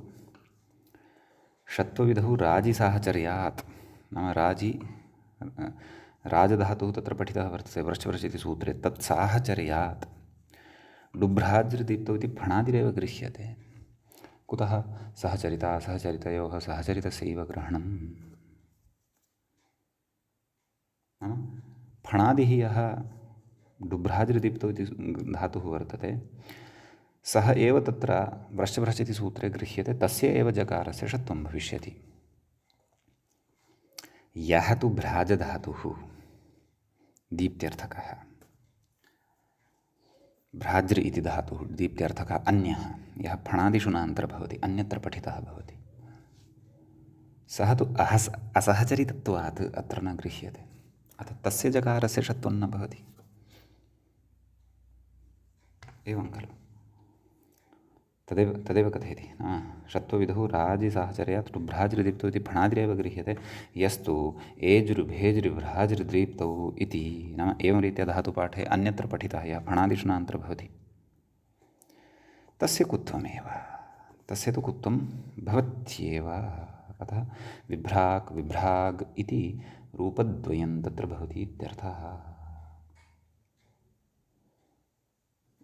षत्वविधौ राजिसाहचर्यात्, नाम राजधातुः तत्र पठितः वर्तते व्रश्च इति सूत्रे, तत्साहचर्यात् डुभ्राजृदीप्तौ इति फणादिरेव गृह्यते। कुतः? सहचरिता सहचरितयोः सहचरितस्यैव ग्रहणं। नाम फणादिः यः डुभ्राजृदीप्तौ इति धातुः वर्तते, सः एव तत्र व्रश्च इति सूत्रे गृह्यते, तस्य एव जकारस्य षत्वं भविष्यति। यः तु भ्राजधातुः दीप्त्यर्थकः, भ्राजृ इति धातुः दीप्त्यर्थकः अन्यः, यः फणादिषु न अन्तर्भवति, अन्यत्र पठितः भवति, सः तु असहचरितत्वात् अत्र न गृह्यते। अतः तस्य जकारस्य षत्वं न भवति। एवं खलु। तदेव कथयति षत्वविधौ राजिसाहचर्यात् टुभ्राजृदीप्तौ इति फणादिरेव गृह्यते, यस्तु एजृभेजृभ्राजृदीप्तौ इति, नाम एवं रीत्या धातुपाठे अन्यत्र पठितः यः फणादिषु न अन्तर्भवति, तस्य कुत्वमेव, तस्य तु कुत्वं भवत्येव। अतः विभ्राक् विभ्राग् इति रूपद्वयं तत्र भवति इत्यर्थः।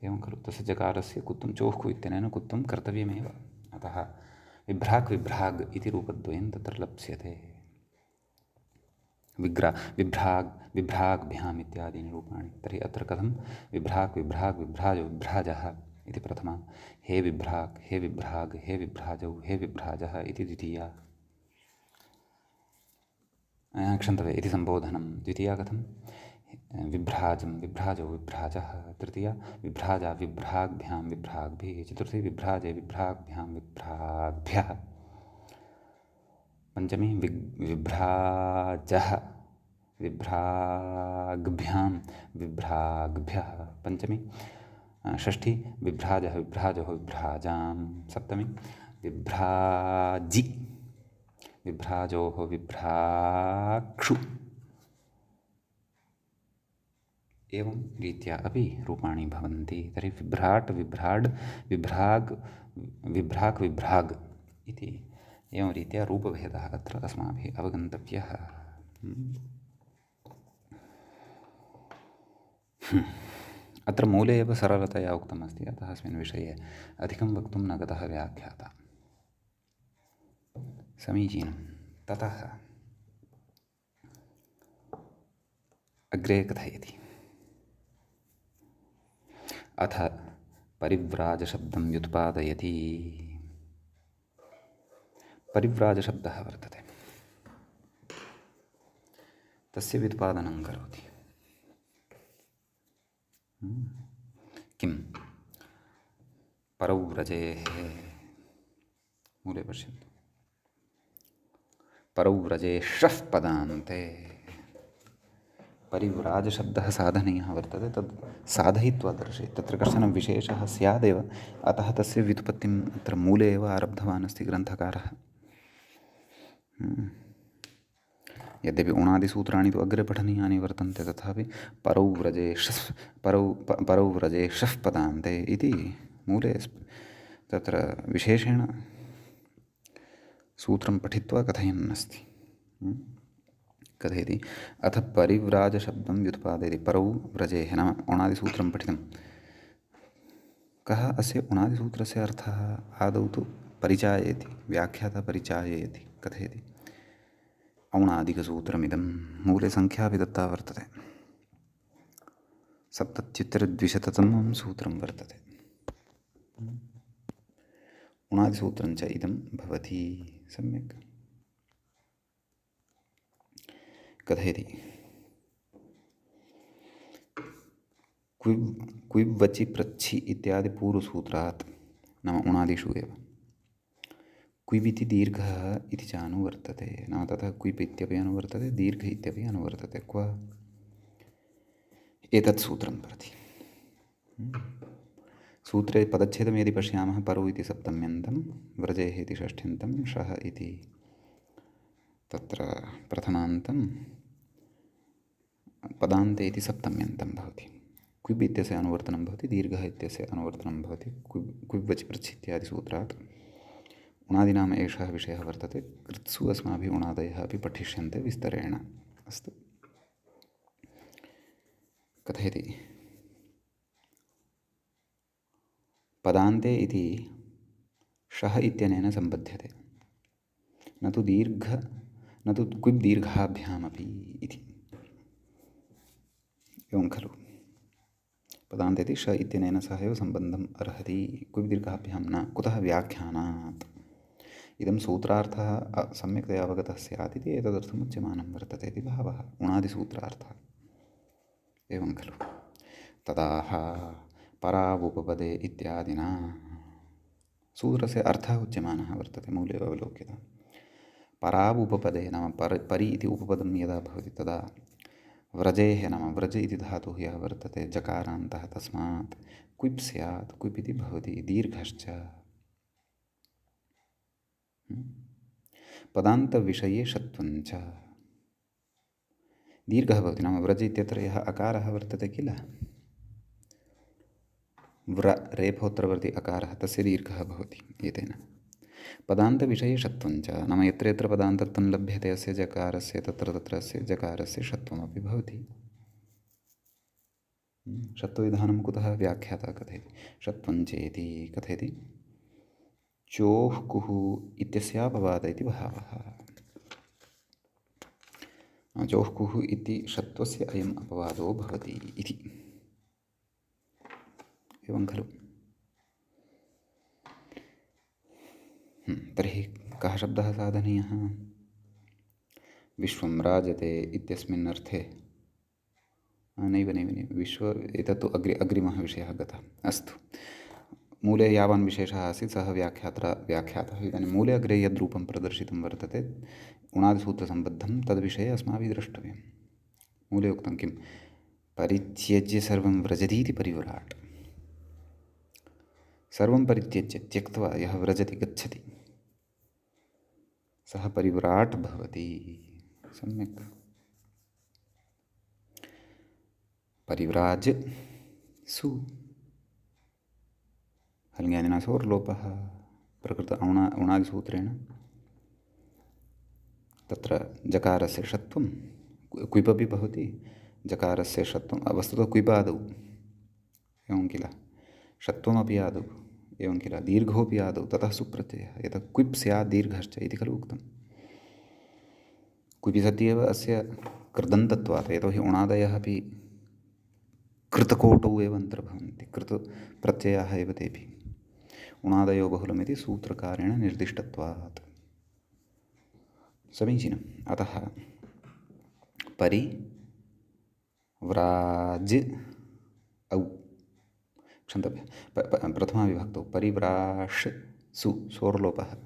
एवं खलु। तस्य जकारस्य कुत्वं चोःकु इत्यनेन कुत्वं कर्तव्यमेव। अतः विभ्राक् विभ्राग् इति रूपद्वयं तत्र लप्स्यते। विभ्राग्भ्याम् इत्यादीनि रूपाणि। तर्हि अत्र कथं विभ्राक् विभ्राग् विभ्राजौ विभ्राजः इति प्रथमा, हे विभ्राक् हे विभ्राग् हे विभ्राजौ हे विभ्राजः इति द्वितीया, क्षन्तव्य इति सम्बोधनं। द्वितीया कथं विभ्राजं विभ्राजौ विभ्राजः। तृतीया विभ्राजा विभ्राग्भ्यां विभ्राग्भिः। चतुर्थी विभ्राजे विभ्राग्भ्यां विभ्राग्भ्यः। पंचमी विभ्राजः विभ्राग्भ्यां विभ्राग्भ्यः। पंचमी षष्ठी विभ्राजः विभ्राजौ विभ्राजां। सप्तमी विभ्राजि विभ्राजोः विभ्राक्षु। एवं रीत्या अपि रूपाणि भवन्ति। तर्हि विभ्राट् विभ्राड् विभ्राग् विभ्राक् विभ्राग् इति एवं रीत्या रूपभेदः अत्र अस्माभिः अवगन्तव्यः। अत्र मूले एव सरलतया उक्तमस्ति, अतः अस्मिन् विषये अधिकं वक्तुं न गतः व्याख्याता। समीचीनं। ततः अग्रे कथयति। अथ परिव्राजशब्दं व्युत्पादयति। परिव्राजशब्दः वर्तते, तस्य व्युत्पादनं करोति। किं परव्रजेः, मूले पश्यन्तु, परव्रजेशः पदान्ते। परिव्राजशब्दः साधनीयः वर्तते, तद् साधयित्वा दर्शयति। तत्र कश्चन विशेषः स्यादेव, अतः तस्य व्युत्पत्तिम् अत्र मूले एव आरब्धवान् अस्ति ग्रन्थकारः। यद्यपि उणादिसूत्राणि तु अग्रे पठनीयानि वर्तन्ते, तथापि परव्रजेशः पदान्ते इति मूले तत्र विशेषेण सूत्रं पठित्वा कथयन् अस्ति। कथयति अथ परिव्राजशब्दं व्युत्पादयति। परव्रजेः नाम उणादिसूत्रं पठितं। कः अस्य उणादिसूत्रस्य अर्थः? आदौ तु परिचाययति, व्याख्याता परिचाययति, कथयति औणादिकसूत्रमिदं। मूले संख्या अपि दत्ता वर्तते, 77-200तमं सूत्रं वर्तते। उणादिसूत्रं च इदं भवति। सम्यक् कथयति क्विब् वचि प्रच्छि इत्यादि पूर्वसूत्रात्, नाम उणादिषु एव क्विब् इति दीर्घः इति च अनुवर्तते। नाम तथा क्विब् इत्यपि अनुवर्तते, दीर्घ इत्यपि अनुवर्तते। क्व एतत् सूत्रं प्रति। सूत्रे पदच्छेदं यदि पश्यामः, परौ इति सप्तम्यन्तं, व्रजेः इति षष्ठ्यन्तं, शः इति तत्र प्रथमान्तं, पदान्ते इति सप्तम्यन्तं भवति। क्विब् इत्यस्य अनुवर्तनं भवति, दीर्घः इत्यस्य अनुवर्तनं भवति। क्विब् वचि प्रच्छि इत्यादि सूत्रात्। उणादिनाम एषः विषयः वर्तते। कृत्सु अस्माभिः उणादयः अपि पठिष्यन्ते विस्तरेण। अस्तु, कथयति पदान्ते इति शः इत्यनेन सम्बध्यते, न तु क्विब् दीर्घाभ्यामपि इति। एवं खलु, पदान्ते इति श इत्यनेन सह एव सम्बन्धम् अर्हति, क्विब् दीर्घाभ्यां न। कुतः? व्याख्यानात्। इदं सूत्रार्थः सम्यक्तया अवगतः स्यात् इति एतदर्थम् उच्यमानं वर्तते इति भावः, उणादिसूत्रार्थः। एवं खलु। तदाह परावुपपदे इत्यादिना सूत्रस्य अर्थः उच्यमानः वर्तते, मूले अवलोक्यते। परावुपपदे नाम परि इति उपपदं यदा भवति तदा व्रजेः नाम व्रज इति धातुः यः वर्तते जकारान्तः, तस्मात् क्विब् स्यात्। क्विब् इति भवति दीर्घश्च। पदान्तविषये षत्वञ्च। दीर्घः भवति नाम व्रज इत्यत्र यः अकारः वर्तते किल, व्र रेफोत्तरवर्ति अकारः, तस्य दीर्घः भवति एतेन। पदान्तविषये षत्वञ्च नाम यत्र यत्र पदान्तत्वं लभ्यते अस्य जकारस्य, तत्र तत्र अस्य जकारस्य षत्वमपि भवति। षत्वविधानं कुतः? व्याख्याता कथयति षत्वञ्चेति। कथयति चोः कुः इत्यस्यापवाद इति भावः। चोः कुः इति षत्वस्य अयम् अपवादो भवति इति। एवं खलु। तर्हि कः शब्दः साधनीयः? विश्वं राजते इत्यस्मिन् अर्थे नैव विश्व एतत्तु अग्रिमः विषयः गतः। अस्तु, मूले यावान् विशेषः आसीत् सः व्याख्यातः। इदानीं मूले अग्रे यद्रूपं प्रदर्शितं वर्तते उणादिसूत्रसम्बद्धं तद्विषये अस्माभिः द्रष्टव्यं। मूले उक्तं किं? परित्यज्य सर्वं व्रजतीति परिव्राट्। सर्वं परित्यज्य त्यक्त्वा यः व्रजति गच्छति सः परिव्राट् भवति। सम्यक्। परिव्राज सु हल्ङ्यादिना सोर्लोपः प्रकृत उणादिसूत्रेण। तत्र जकारस्य षत्वं क्विपपि भवति, जकारस्य षत्वं वस्तुतः क्विपादौ एवं किल, षत्वमपि आदौ एवं किल, दीर्घोऽपि आदौ, ततः सुप्रत्ययः। यतः क्विप् स्यात् दीर्घश्च इति खलु उक्तं। क्विपि सति एव अस्य कृदन्तत्वात्, यतोहि उणादयः अपि कृतकोटौ एव अन्तर्भवन्ति, कृतप्रत्ययाः एव तेऽपि। उणादयो बहुलमिति सूत्रकारेण निर्दिष्टत्वात्। समीचीनम्। अतः परिव्राज औ क्षन्तव्यः, प्रथमाविभक्तौ परिव्राष् सु सोर्लोपः,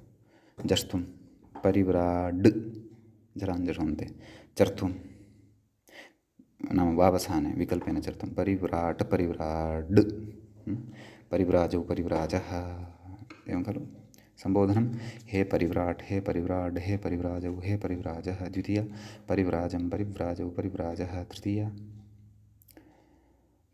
जष्त्वं परिव्राड् जलाञ्जषोन्ते, चर्त्वं नाम वावसाने विकल्पेन चर्त्वं परिव्राट् परिव्राड्, परिव्राजौ परिव्राजः, एवं खलु। सम्बोधनं हे परिव्राट् हे परिव्राड् हे परिव्राजौ हे परिव्राजः। द्वितीया परिव्राजं परिव्राजौ परिव्राजः। तृतीया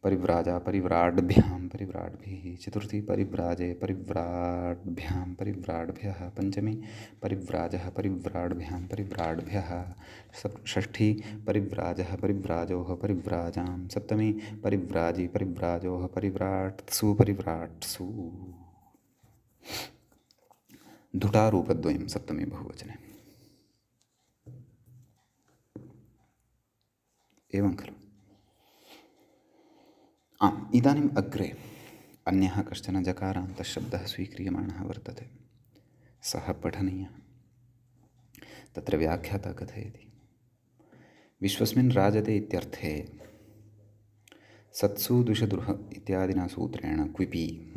परिव्राजा परिव्राड्भ्यां परिव्राड्भिः। चतुर्थी परिव्राजे परिव्राड्भ्यां परिव्राड्भ्यः। पंचमी परिव्राजः परिव्राड्भ्यां परिव्राड्भ्यः। षष्ठी परिव्राजः परिव्राजोः परिव्राजां। सप्तमी परिव्राजी परिव्राजोः परिव्राट्सु परिव्राट्सु। धुटारूपद्वयं सप्तमी बहुवचने। एवं खलु। इदानीम् अग्रे अन्यः कश्चन जकारान्तशब्दः स्वीक्रियमाणः वर्तते, सः पठनीयः। तत्र व्याख्याता कथयति, विश्वस्मिन् राजते इत्यर्थे सत्सु दुषदृह इत्यादिना सूत्रेण क्विपि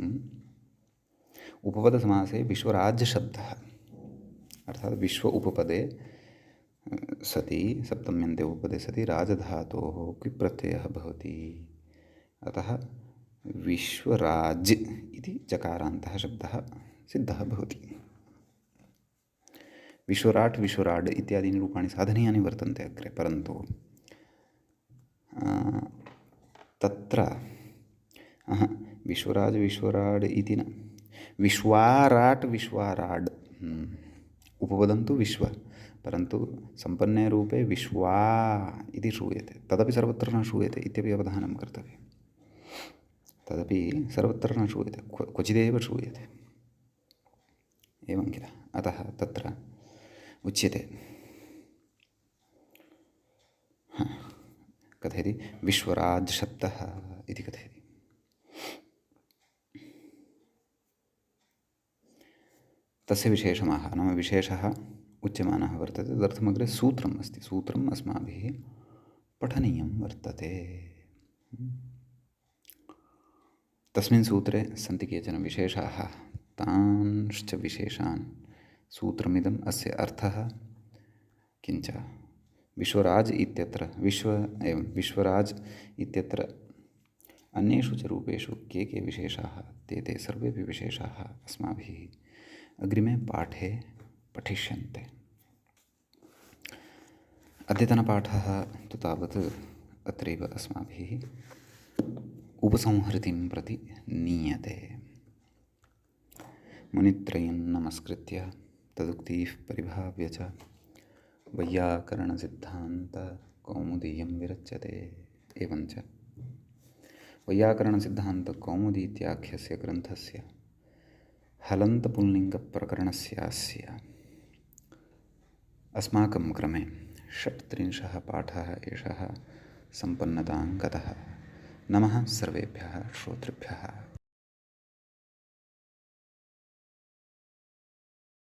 उपपदसमासे विश्वराज्यशब्दः, अर्थात् विश्व उपपदे सति सप्तम्यन्ते उपपदे सति राजधातोः क्विप् प्रत्ययः भवति। अतः विश्वराज इति जकारान्तः शब्दः सिद्धः भवति। विश्वराट् विश्वराड् इत्यादीनि रूपाणि साधनीयानि वर्तन्ते अग्रे, परन्तु तत्र विश्वराज विश्वराड् इति न, विश्वाराट् विश्वाराड्, उपपदं तु विश्व, परन्तु सम्पन्ने रूपे विश्वा इति श्रूयते। तदपि सर्वत्र न श्रूयते इत्यपि अवधानं कर्तव्यम्। तदपि सर्वत्र न श्रूयते, क्वचिदेव श्रूयते, एवं किल। अतः तत्र उच्यते, कथयति विश्वराज शब्दः इति कथयति। तस्य विशेषमाह नाम विशेषः उच्यमानः वर्तते। तदर्थमग्रे सूत्रम् अस्ति, सूत्रम् अस्माभिः पठनीयं वर्तते। तस्मिन् सूत्रे सन्ति केचन विशेषाः, तांश्च विशेषान् सूत्रमिदम् अस्य अर्थः किञ्च विश्वराज इत्यत्र विश्वराज इत्यत्र अन्येषु च रूपेषु के के विशेषाः, ते सर्वेपि विशेषाः अस्माभिः अग्रिमे पाठे पठिष्यन्ते। अद्यतनपाठः तु तावत् अत्रैव अस्माभिः उपसंहृतिं प्रति नीयते। मुनित्रयं नमस्कृत्य तदुक्तिः परिभाव्य च वैयाकरणसिद्धान्तकौमुदीयं विरच्यते। एवञ्च वैयाकरणसिद्धान्तकौमुदी इत्याख्यस्य ग्रन्थस्य हलन्तपुल्लिङ्गप्रकरणस्यास्य अस्माकं क्रमे 36 पाठः एषः सम्पन्नतां गतः। नमः सर्वेभ्यः श्रोतृभ्यः।